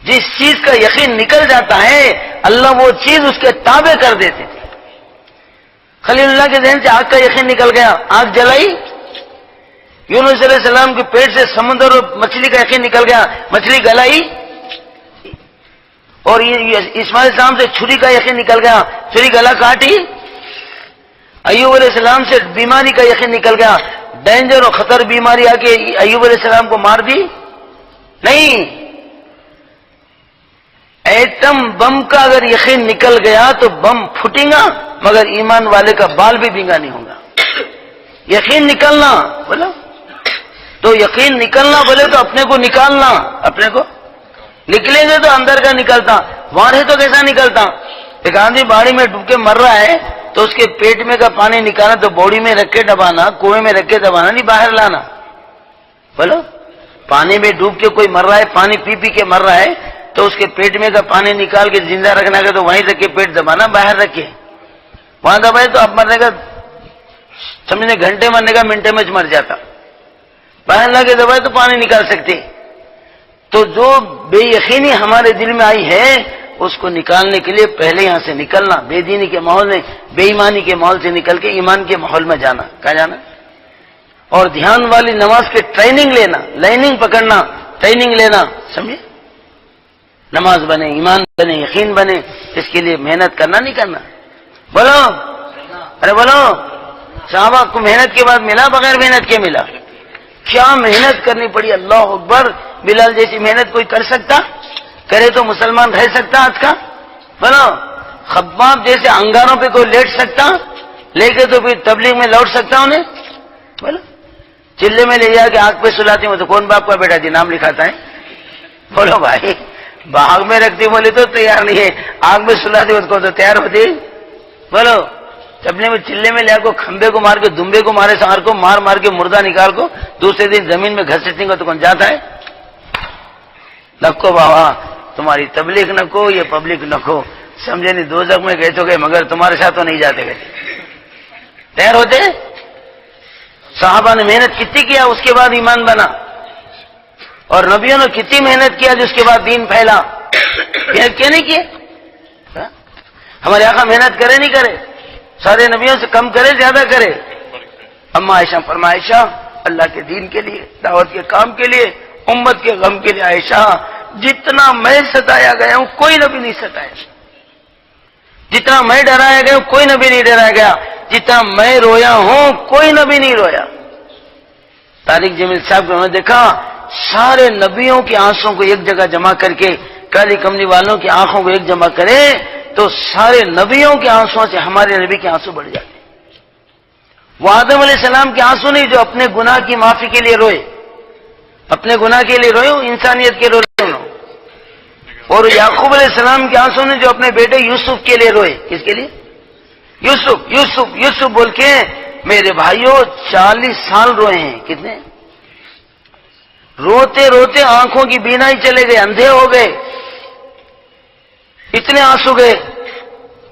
جس چیز کا یقین نکل جاتا ہے اللہ وہ چیز اس کے تابع کر دیتے تھے. خلیل اللہ کے ذہن سے آگ کا یقین نکل گیا، آگ جلائی. یونس علیہ السلام کے پیٹ سے سمندر اور مچھلی کا یقین نکل گیا، مچھلی گلائی. اور اسماعیل السلام سے چھری کا یقین نکل گیا، چھری گلا کاٹی. ایوب علیہ السلام سے بیماری کا یقین نکل گیا، ڈینجر اور خطر بیماری آ کے ایوب علیہ السلام کو مار دی نہیں. ایٹم بم کا اگر یقین نکل گیا تو بم پھٹے گا مگر ایمان والے کا بال بھی بینگا نہیں ہوگا. یقین نکلنا بولو تو یقین نکلنا بولے تو اپنے کو نکالنا. اپنے کو نکلیں گے تو اندر کا نکلتا، وہاں ہے تو کیسا نکلتا. ایک آدمی باڑی میں ڈوب کے مر رہا ہے تو اس کے پیٹ میں کا پانی نکالنا تو باڑی میں رکھ کے دبانا، کنویں میں رکھ کے دبانا، نہیں باہر لانا. بولو پانی میں ڈوب کے کوئی مر رہا ہے، پانی پی پی کے مر رہا ہے تو اس کے پیٹ میں کا پانی نکال کے زندہ رکھنا کا تو وہیں رکھ کے پیٹ دبانا، باہر رکھے وہاں دبائے تو اب مرنے کا سمجھنے گھنٹے مرنے کا منٹے میں مر جاتا. باہر لا کے دبائے تو پانی نکال سکتے. تو جو بے یقینی ہمارے دل میں آئی ہے اس کو نکالنے کے لیے پہلے یہاں سے نکلنا، بے دینی کے ماحول میں، بے ایمانی کے ماحول سے نکل کے ایمان کے ماحول میں جانا. کہاں جانا؟ اور دھیان والی نماز کے ٹریننگ لینا، لائننگ پکڑنا، ٹریننگ لینا. سمجھے؟ نماز بنے، ایمان بنے، یقین بنے، اس کے لیے محنت کرنا نہیں کرنا. بولو ارے بولو. صحابہ کو محنت کے بعد ملا بغیر محنت کے ملا؟ کیا محنت کرنی پڑی. اللہ اکبر. بلال جیسی محنت کوئی کر سکتا؟ کرے تو مسلمان رہ سکتا آج کا؟ بولو. خباب جیسے انگاروں پہ کوئی لیٹ سکتا؟ لے کے تو پھر تبلیغ میں لوٹ سکتا انہیں؟ بولو. چلے میں لے جا کے آگ پہ سلاتی ہوں تو کون باپ کا بیٹا جی نام لکھاتا ہے؟ بولو بھائی. باغ میں رکھتی بولے تو تیار نہیں ہے، آگ میں سلاتی ہو تو تیار ہوتی. بولو. اپنے میں چلے میں لے کو کھمبے کو مار کے دمبے کو مارے سار کو مار مار کے مردہ نکال کو دوسرے دن زمین میں گھسیٹنے کو تو کون جاتا ہے؟ نکو بابا تمہاری تبلیغ نکو، یہ پبلک نکو. سمجھے نہیں دوزخ میں گئے تو گئے مگر تمہارے ساتھ تو نہیں جاتے گئے. تیار ہوتے. صحابہ نے محنت کتنی کیا اس کے بعد ایمان بنا، اور نبیوں نے کتنی محنت کیا جس کے بعد دین پھیلا. محنت کیا نہیں کیے؟ ہمارے آقا محنت کرے نہیں کرے؟ سارے نبیوں سے کم کرے زیادہ کرے؟ اما عائشہ فرمائشہ اللہ کے دین کے لیے، دعوت کے کام کے لیے، امت کے غم کے لیے، عائشہ جتنا میں ستایا گیا ہوں کوئی نبی نہیں ستایا، جتنا میں ڈرایا گیا ہوں کوئی نبی نہیں ڈرایا گیا، جتنا میں رویا ہوں کوئی نبی نہیں رویا. طارق جمیل صاحب کو میں نے دیکھا سارے نبیوں کی آنسوں کو ایک جگہ جمع کر کے کالی کملی والوں کی آنکھوں کو ایک جمع کرے تو سارے نبیوں کے آنسوں سے ہمارے نبی کے آنسو بڑھ جاتے. وہ آدم علیہ السلام کے آنسو نہیں جو اپنے گناہ کی معافی کے لیے روئے، اپنے گناہ کے لیے روئے، انسانیت کے روئے. اور یعقوب علیہ السلام کے آنسو نے جو اپنے بیٹے یوسف کے لیے روئے. کس کے لیے؟ یوسف یوسف یوسف بول کے میرے بھائیوں 40 سال روئے ہیں. کتنے؟ روتے روتے آنکھوں کی بینائی چلے گئے، اندھے ہو گئے، اتنے آنسو گئے.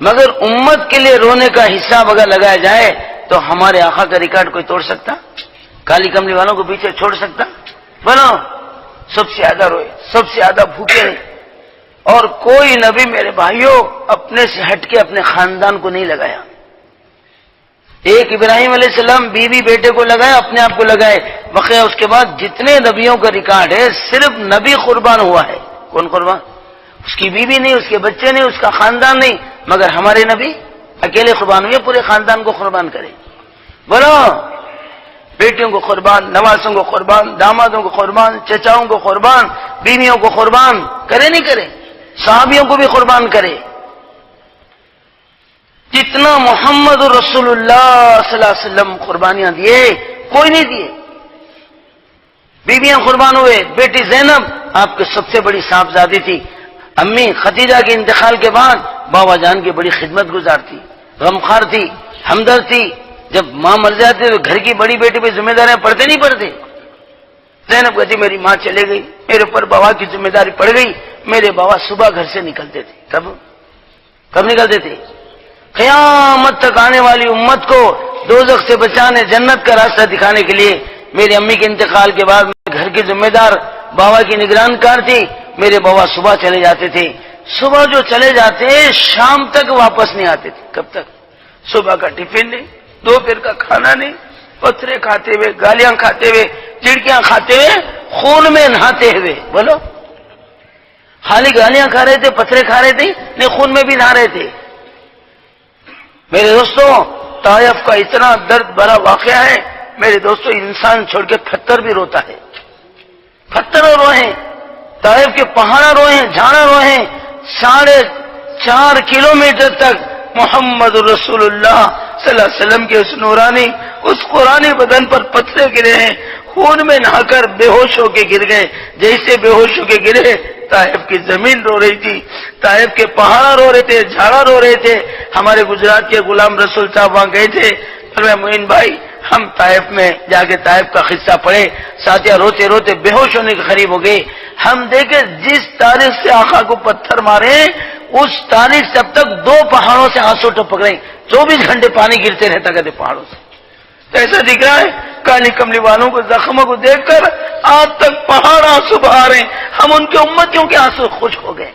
مگر امت کے لیے رونے کا حساب اگر لگایا جائے تو ہمارے آقا کا ریکارڈ کوئی توڑ سکتا؟ کالی کملی والوں کو پیچھے چھوڑ سکتا؟ بولو. سب سے زیادہ روئے، سب سے زیادہ بھوکے رہے. اور کوئی نبی میرے بھائیوں اپنے سے ہٹ کے اپنے خاندان کو نہیں لگایا. ایک ابراہیم علیہ السلام بیوی بیٹے کو لگائے، اپنے آپ کو لگائے، بقیہ اس کے بعد جتنے نبیوں کا ریکارڈ ہے صرف نبی قربان ہوا ہے۔ کون قربان؟ اس کی بیوی نہیں، اس کے بچے نہیں، اس کا خاندان نہیں، مگر ہمارے نبی اکیلے قربان ہوئے، پورے خاندان کو قربان کرے۔ بولو، بیٹیوں کو قربان، نواسوں کو قربان، دامادوں کو قربان، چچاؤں کو قربان، بیویوں کو قربان کرے نہیں کرے؟ صحابیوں کو بھی قربان کرے۔ جتنا محمد رسول اللہ صلی اللہ علیہ وسلم قربانیاں دیے کوئی نہیں دیے۔ بیویاں قربان ہوئے، بیٹی زینب آپ کی سب سے بڑی صاحبزادی تھی، امی خدیجہ کے انتقال کے بعد بابا جان کی بڑی خدمت گزار تھی، غمخوار تھی، ہمدرد تھی۔ جب ماں مر جاتی تو گھر کی بڑی بیٹی پہ ذمہ داریاں پڑتے نہیں پڑتے؟ زینب کہتی میری ماں چلے گئی، میرے اوپر بابا کی ذمہ داری پڑ گئی۔ میرے بابا صبح گھر سے نکلتے تھے، کب نکلتے تھے؟ قیامت تک آنے والی امت کو دوزخ سے بچانے، جنت کا راستہ دکھانے کے لیے۔ میری امی کے انتقال کے بعد گھر کی ذمہ دار بابا کی نگران کار تھی۔ میرے بابا صبح چلے جاتے تھے، صبح جو چلے جاتے شام تک واپس نہیں آتے تھے۔ کب تک؟ صبح کا ٹفن نہیں، دوپہر کا کھانا نہیں، پتھرے کھاتے ہوئے، گالیاں کھاتے ہوئے، چڑکیاں کھاتے ہوئے، خون میں نہاتے ہوئے۔ بولو، خالی گالیاں کھا رہے تھے، پتھرے کھا رہے تھے، نہیں خون میں بھی نہا رہے تھے۔ میرے دوستوں، طائف کا اتنا درد بھرا واقعہ ہے میرے دوستوں، انسان چھوڑ کے پتھر بھی روتا ہے، پتھر روئے، طائف کے پہاڑ روئے، جھاڑا روئے۔ 4.5 کلومیٹر تک محمد رسول اللہ صلی اللہ علیہ وسلم کے اس نورانی، اس قرآنی بدن پر پتھرے گرے ہیں، خون میں نہا کر بے ہوش ہو کے گر گئے۔ جیسے بے ہوش ہو کے گرے، طائف کی زمین رو رہی تھی، طائف کے پہاڑ رو رہے تھے، جھاڑا رو رہے تھے۔ ہمارے گجرات کے غلام رسول صاحب وہاں گئے تھے، فرمایا معین بھائی ہم طائف میں جا کے طائف کا قصہ پڑھے، ساتھیاں روتے روتے بے ہوش ہونے کے قریب ہو گئے۔ ہم دیکھے جس تاریخ سے آقا کو پتھر مارے اس تاریخ سے اب تک 2 پہاڑوں سے آنسو ٹپک رہے ہیں، 24 گھنٹے پانی گرتے رہتا کہتے پہاڑوں سے۔ تو ایسا دکھ رہا ہے کالی کملی والوں کو زخموں کو دیکھ کر آج تک پہاڑ آنسو بہا رہے ہیں، ہم ان کے امتیوں کے آنسو خشک ہو گئے۔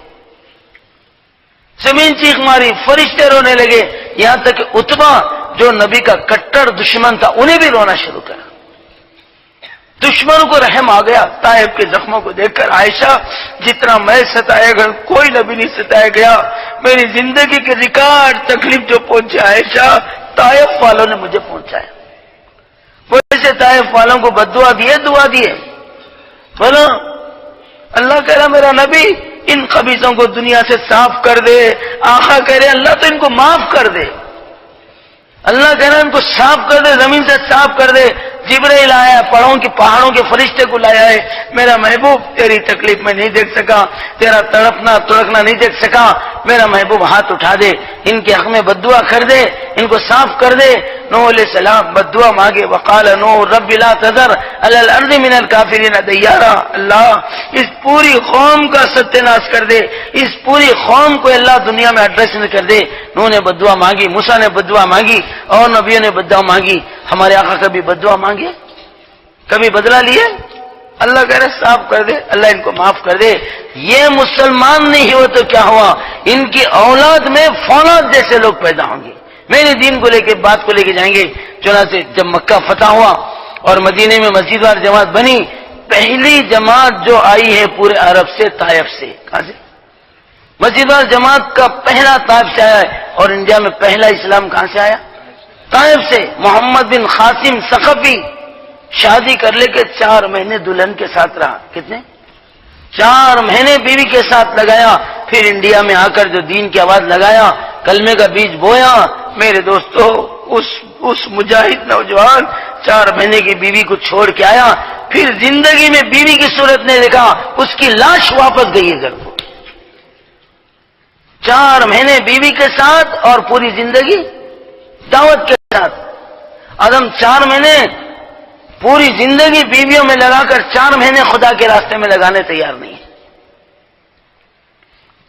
زمین چیخ ماری، فرشتے رونے لگے، یہاں تک کہ عتبہ جو نبی کا کٹر دشمن تھا انہیں بھی رونا شروع کرا۔ دشمنوں کو رحم آ گیا طائف کے زخموں کو دیکھ کر۔ عائشہ جتنا میں ستایا گیا کوئی نبی نہیں ستایا گیا، میری زندگی کے ریکارڈ تکلیف جو پہنچے عائشہ طائف والوں نے مجھے پہنچایا۔ ویسے طائف والوں کو بددعا دیے، دعا دیے، بولو اللہ کہہ رہا میرا نبی ان خبیثوں کو دنیا سے صاف کر دے۔ آقا کہہ رہے اللہ تو ان کو معاف کر دے، اللہ کہہ رہا ان کو صاف کر دے، زمین سے صاف کر دے۔ جبرائیل آیا، پہاڑوں کے فرشتے کو لایا ہے، میرا محبوب تیری تکلیف میں نہیں دیکھ سکا، تیرا تڑپنا تڑکنا نہیں دیکھ سکا، میرا محبوب ہاتھ اٹھا دے، ان کے حق میں بددعا کر دے، ان کو صاف کر دے۔ نوح علیہ السلام بددعا مانگے، وقال نوح رب لا تذر علی الارض من الکافرین دیارا، اللہ اس پوری قوم کا ستیہ ناش کر دے، اس پوری قوم کو اللہ دنیا میں ایڈریس نہ کر دے۔ نوح نے بددعا مانگی، موسیٰ نے بددعا مانگی، اور نبیوں نے بددعا مانگی۔ ہمارے آقا کبھی بددعا مانگے؟ کبھی بدلہ لیے؟ اللہ کہہ رہے صاف کر دے، اللہ ان کو معاف کر دے۔ یہ مسلمان نہیں ہو تو کیا ہوا، ان کی اولاد میں فولاد جیسے لوگ پیدا ہوں گے، میرے دین کو لے کے بات کو لے کے جائیں گے۔ چنانچہ جب مکہ فتح ہوا اور مدینے میں مسجد وار جماعت بنی، پہلی جماعت جو آئی ہے پورے عرب سے، طائف سے۔ کہاں سے؟ مسجد وار جماعت کا پہلا طائف سے آیا ہے، اور انڈیا میں پہلا اسلام کہاں سے آیا؟ طائف سے۔ محمد بن قاسم ثقفی شادی کر لے کے 4 مہینے دلہن کے ساتھ رہا، کتنے؟ 4 مہینے بیوی کے ساتھ لگایا، پھر انڈیا میں آ کر جو دین کی آواز لگایا، کلمے کا بیج بویا۔ میرے دوستو اس مجاہد نوجوان 4 مہینے کی بیوی کو چھوڑ کے آیا، پھر زندگی میں بیوی کی صورت نہیں دیکھا، اس کی لاش واپس گئی ہے گھر کو۔ 4 مہینے بیوی کے ساتھ اور پوری زندگی دعوت کے ساتھ۔ آدم 4 مہینے پوری زندگی بیویوں میں لگا کر 4 مہینے خدا کے راستے میں لگانے تیار نہیں ہے۔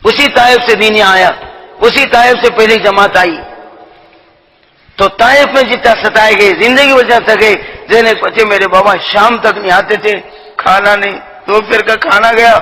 اسی طائف سے دین آیا، اسی طائف سے پہلی جماعت آئی۔ تو طائف میں جتنا ستائے گئے، زندگی وجہ سکے، زینب بچے میرے بابا شام تک نہیں آتے تھے، کھانا نہیں، دوپہر کا کھانا گیا،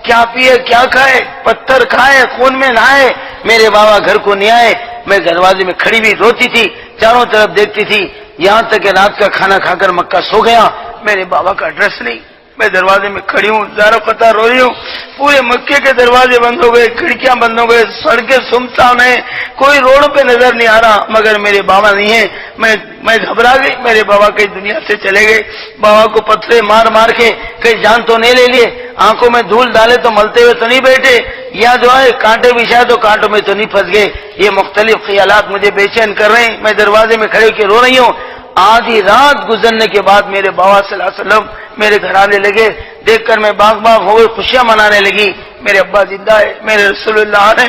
کیا پیے کیا کھائے، پتھر کھائے، خون میں نہائے، میرے بابا گھر کو نہیں آئے، میں دروازے میں کھڑی بھی روتی تھی، چاروں طرف دیکھتی تھی، یہاں تک کہ رات کا کھانا کھا کر مکہ سو گیا، میرے بابا کا ایڈریس نہیں۔ میں دروازے میں کھڑی ہوں، زارو قطار رو رہی ہوں، پورے مکے کے دروازے بند ہو گئے، کھڑکیاں بند ہو گئے، سڑکیں سنسان ہیں، کوئی روڈ پہ نظر نہیں آ رہا، مگر میرے بابا نہیں ہے۔ میں گھبرا گئی، میرے بابا کئی دنیا سے چلے گئے، بابا کو پتھرے مار مار کے کئی جان تو نہیں لے لیے، آنکھوں میں دھول ڈالے تو ملتے ہوئے تو نہیں بیٹھے، یا جو ہے کانٹے بچھائے تو کانٹوں میں تو نہیں پھنس گئے۔ یہ مختلف خیالات مجھے بے چین کر رہے ہیں، میں دروازے میں کھڑے کے رو رہی ہوں۔ آدھی رات گزرنے کے بعد میرے بابا صلی اللہ علیہ وسلم میرے گھر آنے لگے، دیکھ کر میں باغ باغ ہو گئی، خوشیاں منانے لگی، میرے ابا زندہ ہے، میرے رسول اللہ نے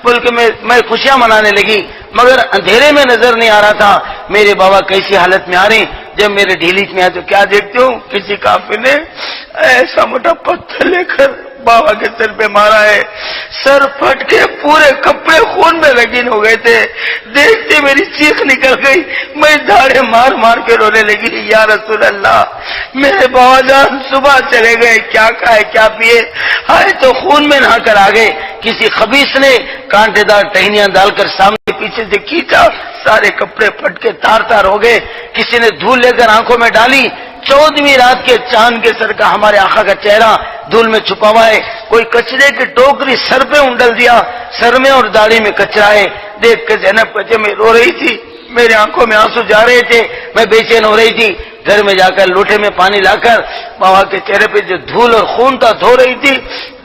بول کے میں خوشیاں منانے لگی، مگر اندھیرے میں نظر نہیں آ رہا تھا میرے بابا کیسی حالت میں آ رہے ہیں۔ جب میرے ڈھیلیچ میں آئے تو کیا دیکھتی ہوں، کسی کافر نے ایسا موٹا پتھر لے کر بابا کے سر پہ مارا ہے، سر پھٹ کے پورے کپڑے خون میں رنگین ہو گئے تھے، دیکھتے میری چیخ نکل گئی، میں دھاڑے مار مار کے رونے لگی، یا رسول اللہ میرے بابا جان صبح چلے گئے، کیا کھائے کیا پیے، آئے تو خون میں نہا کر آ گئے، کسی خبیث نے کانٹے دار ٹہنیاں ڈال کر سامنے پیچھے سے کھینچا، سارے کپڑے پھٹ کے تار تار ہو گئے، کسی نے دھول لے کر آنکھوں میں ڈالی، 14ویں رات کے چاند کے سر کا ہمارے آقا کا چہرہ دھول میں چھپا ہوا ہے، کوئی کچرے کی ٹوکری سر پہ انڈل دیا، سر میں اور داڑھی میں کچرا ہے، دیکھ کے زینب کہتے میں رو رہی تھی، میرے آنکھوں میں آنسو جا رہے تھے، میں بے چین ہو رہی تھی، گھر میں جا کر لوٹے میں پانی لا کر بابا کے چہرے پہ جو دھول اور خون تھا دھو رہی تھی،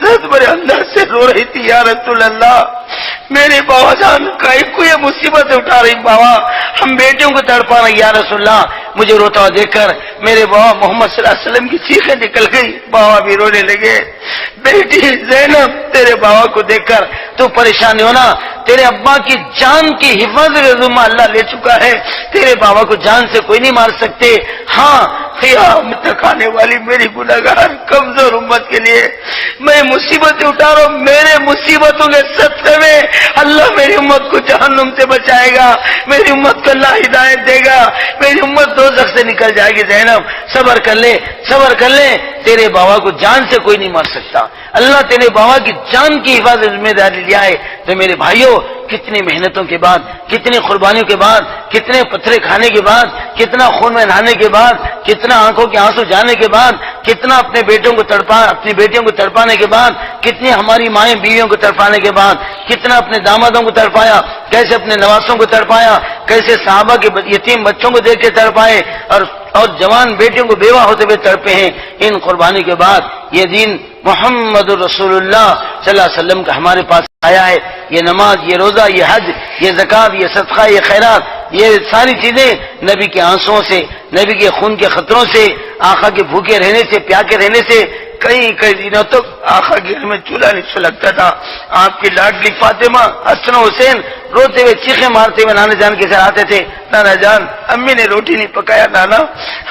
درد میرے اندر سے رو رہی تھی، یا رسول اللہ میرے بابا جان کائی کو یہ مصیبت اٹھا رہی، بابا ہم بیٹیوں کو تڑپا رہے، یا رسول اللہ مجھے روتا ہوا دیکھ کر میرے بابا محمد صلی اللہ علیہ وسلم کی چیخیں نکل گئی، بابا بھی رونے لگے، بیٹی زینب تیرے بابا کو دیکھ کر تو پریشان نہیں ہونا، تیرے ابا کی جان کی حفاظت کا ذمہ اللہ لے چکا ہے، تیرے بابا کو جان سے کوئی نہیں مار سکتے، ہاں قیامت تک آنے والی میری گناہگار کمزور امت کے لیے میں مصیبتیں اٹھا رہا ہوں، میرے مصیبتوں کے صدقے میں اللہ میری امت کو جہنم سے بچائے گا، میری امت کو اللہ ہدایت دے گا، میری امت دوزخ سے نکل جائے گی۔ زینب صبر کر لے، صبر کر لے، تیرے بابا کو جان سے کوئی نہیں مار سکتا، اللہ تیرے بابا کی جان کی حفاظت ذمہ داری لیا ہے۔ تو میرے بھائیوں کتنی محنتوں کے بعد، کتنی قربانیوں کے بعد، کتنے پتھرے کھانے کے بعد، کتنا خون میں نہانے کے بعد، کتنا آنکھوں کے آنسو جانے کے بعد، کتنا اپنے بیٹوں کو اپنی بیٹیوں کو تڑپانے کے بعد، کتنی ہماری مائیں بیویوں کو تڑپانے کے بعد، کتنا اپنے دامادوں کو تڑپایا، کیسے اپنے نواسوں کو تڑپایا، کیسے صحابہ کے یتیم بچوں کو دیکھ کے تڑپائے، اور جوان بیٹیوں کو بیوہ ہوتے ہوئے تڑپے ہیں۔ ان قربانی کے بعد یہ دین محمد رسول اللہ صلی اللہ علیہ وسلم کا ہمارے پاس آیا ہے۔ یہ نماز، یہ روزہ، یہ حج، یہ زکات، یہ صدقہ، یہ خیرات، یہ ساری چیزیں نبی کے آنسوؤں سے، نبی کے خون کے خطروں سے، آقا کے بھوکے رہنے سے، پیاسے رہنے سے، کئی دنوں تک آقا کے گھر میں چولہا نہیں سلگتا تھا۔ آپ کی لاڈلی فاطمہ، حسن و حسین روتے ہوئے چیخیں مارتے ہوئے نانا جان کے ساتھ آتے تھے، نانا جان امی نے روٹی نہیں پکایا، نانا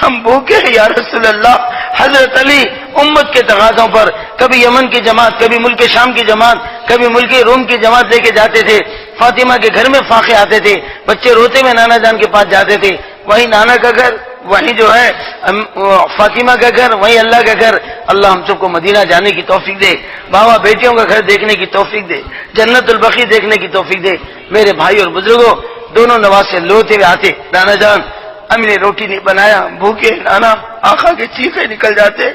ہم بھوکے ہیں یا رسول اللہ۔ حضرت علی امت کے تقاضوں پر کبھی یمن کی جماعت، کبھی ملک شام کی جماعت، کبھی ملک روم کی جماعت لے کے جاتے تھے، فاطمہ کے گھر میں فاقے آتے تھے، بچے روتے ہوئے نانا جان کے پاس جاتے تھے، وہی نانا کا گھر، وہی جو ہے فاطمہ کا گھر، وہی اللہ کا گھر۔ اللہ ہم سب کو مدینہ جانے کی توفیق دے، بابا بیٹیوں کا گھر دیکھنے کی توفیق دے، جنت البقیع دیکھنے کی توفیق دے۔ میرے بھائی اور بزرگوں دونوں نواز سے لوتے ہوئے آتے، نانا جان امی نے روٹی نہیں بنایا، بھوکے نانا، آقا کے چیخے نکل جاتے۔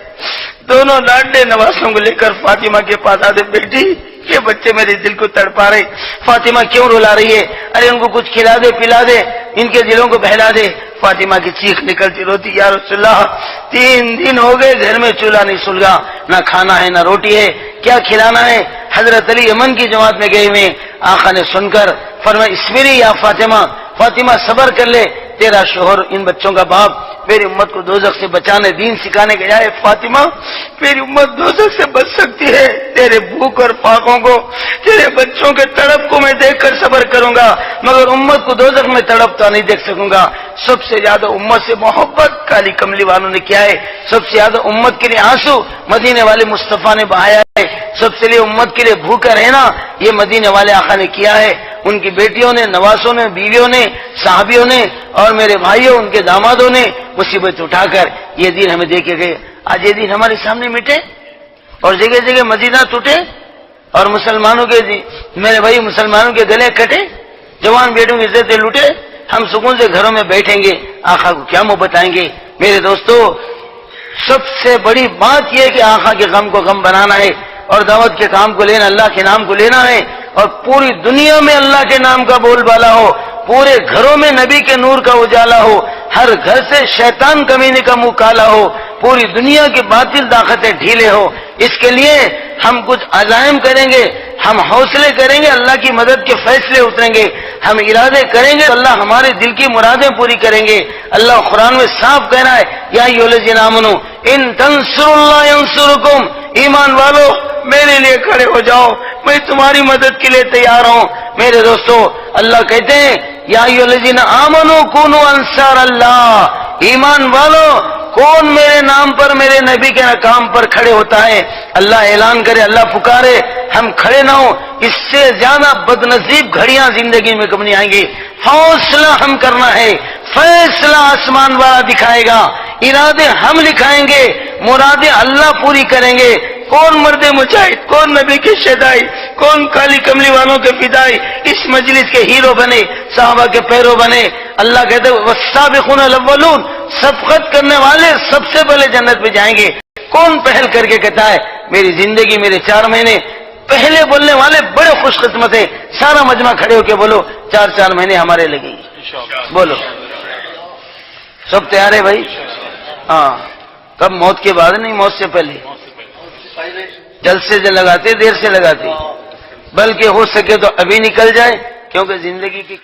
دونوں لاڈلے نواسوں کو لے کر فاطمہ کے پاس آتے، بیٹی یہ بچے میرے دل کو تڑپا رہے، فاطمہ کیوں رلا رہی ہے، ارے ان کو کچھ کھلا دے پلا دے، ان کے دلوں کو بہلا دے۔ فاطمہ کی چیخ نکلتی روتی، یا رسول اللہ 3 دن ہو گئے گھر میں چولہا نہیں سلگا، نہ کھانا ہے نہ روٹی ہے، کیا کھلانا ہے۔ حضرت علی یمن کی جماعت میں گئے ہوئے، آقا نے سن کر فرمایا اسبری یا فاطمہ، فاطمہ صبر کر لے، تیرا شوہر ان بچوں کا باپ میری امت کو دوزخ سے بچانے دین سکھانے گیا ہے۔ فاطمہ میری امت دوزخ سے بچ سکتی ہے، تیرے بھوک اور فاقوں کو، تیرے بچوں کے تڑپ کو میں دیکھ کر صبر کروں گا، مگر امت کو دوزخ میں تڑپتا نہیں دیکھ سکوں گا۔ سب سے زیادہ امت سے محبت کالی کملی والوں نے کیا ہے، سب سے زیادہ امت کے لیے آنسو مدینے والے مصطفیٰ نے بہایا ہے، سب سے لیے امت کے لیے بھوکا رہنا یہ مدینے والے آقا نے کیا ہے۔ ان کی بیٹیوں نے، نواسوں نے، بیویوں نے، صحابیوں نے اور میرے بھائیوں ان کے دامادوں نے مصیبت اٹھا کر یہ دین ہمیں دے کے گئے۔ آج یہ دین ہمارے سامنے مٹے اور جگہ جگہ مدینہ ٹوٹے اور مسلمانوں کے میرے بھائی مسلمانوں کے گلے کٹے، جوان بیٹوں کی عزتیں لوٹے، ہم سکون سے گھروں میں بیٹھیں گے، آقا کو کیا محبت بتائیں گے؟ میرے دوستو، سب سے بڑی بات یہ ہے کہ آقا کے غم کو غم بنانا ہے، اور دعوت کے کام کو لینا، اللہ کے نام کو لینا ہے، اور پوری دنیا میں اللہ کے نام کا بول بالا ہو، پورے گھروں میں نبی کے نور کا اجالا ہو، ہر گھر سے شیطان کمینے کا منہ کالا ہو، پوری دنیا کی باطل طاقتیں ڈھیلے ہو۔ اس کے لیے ہم کچھ عزائم کریں گے، ہم حوصلے کریں گے، اللہ کی مدد کے فیصلے اتریں گے، ہم ارادے کریں گے، اللہ ہمارے دل کی مرادیں پوری کریں گے۔ اللہ قرآن میں صاف کہہ رہا ہے، یا ایھا الذین آمنوا ان تنصروا اللہ ینصرکم، ایمان والو میرے لیے کھڑے ہو جاؤ، میں تمہاری مدد کے لیے تیار ہوں۔ میرے دوستو، اللہ کہتے ہیں یا ایھا الذین آمنوا کونوا انصار اللہ، ایمان والو کون میرے نام پر، میرے نبی کے کام پر کھڑے ہوتا ہے؟ اللہ اعلان کرے، اللہ پکارے، ہم کھڑے نہ ہوں، اس سے زیادہ بدنصیب گھڑیاں زندگی میں کب نہیں آئیں گی۔ حوصلہ ہم کرنا ہے، فیصلہ آسمان والا دکھائے گا، ارادے ہم لکھائیں گے، مرادیں اللہ پوری کریں گے۔ کون مرد مجاہد، کون نبی کے شہدائی، کون کالی کملی والوں کے فدائی اس مجلس کے ہیرو بنے، صحابہ کے پیرو بنے۔ اللہ کہتے ہیں والسابقون الاولون، سبقت کرنے والے سب سے پہلے جنت میں جائیں گے۔ کون پہل کر کے کہتا ہے میری زندگی میرے 4 مہینے، پہلے بولنے والے بڑے خوش قسمت ہیں۔ سارا مجمع کھڑے ہو کے بولو 4 مہینے ہمارے لگیں گے، بولو سب تیار ہے بھائی؟ ہاں، کب؟ موت کے بعد نہیں، موت سے پہلے۔ جلد سے جلد لگاتے، دیر سے لگاتے، بلکہ ہو سکے تو ابھی نکل جائے، کیونکہ زندگی کی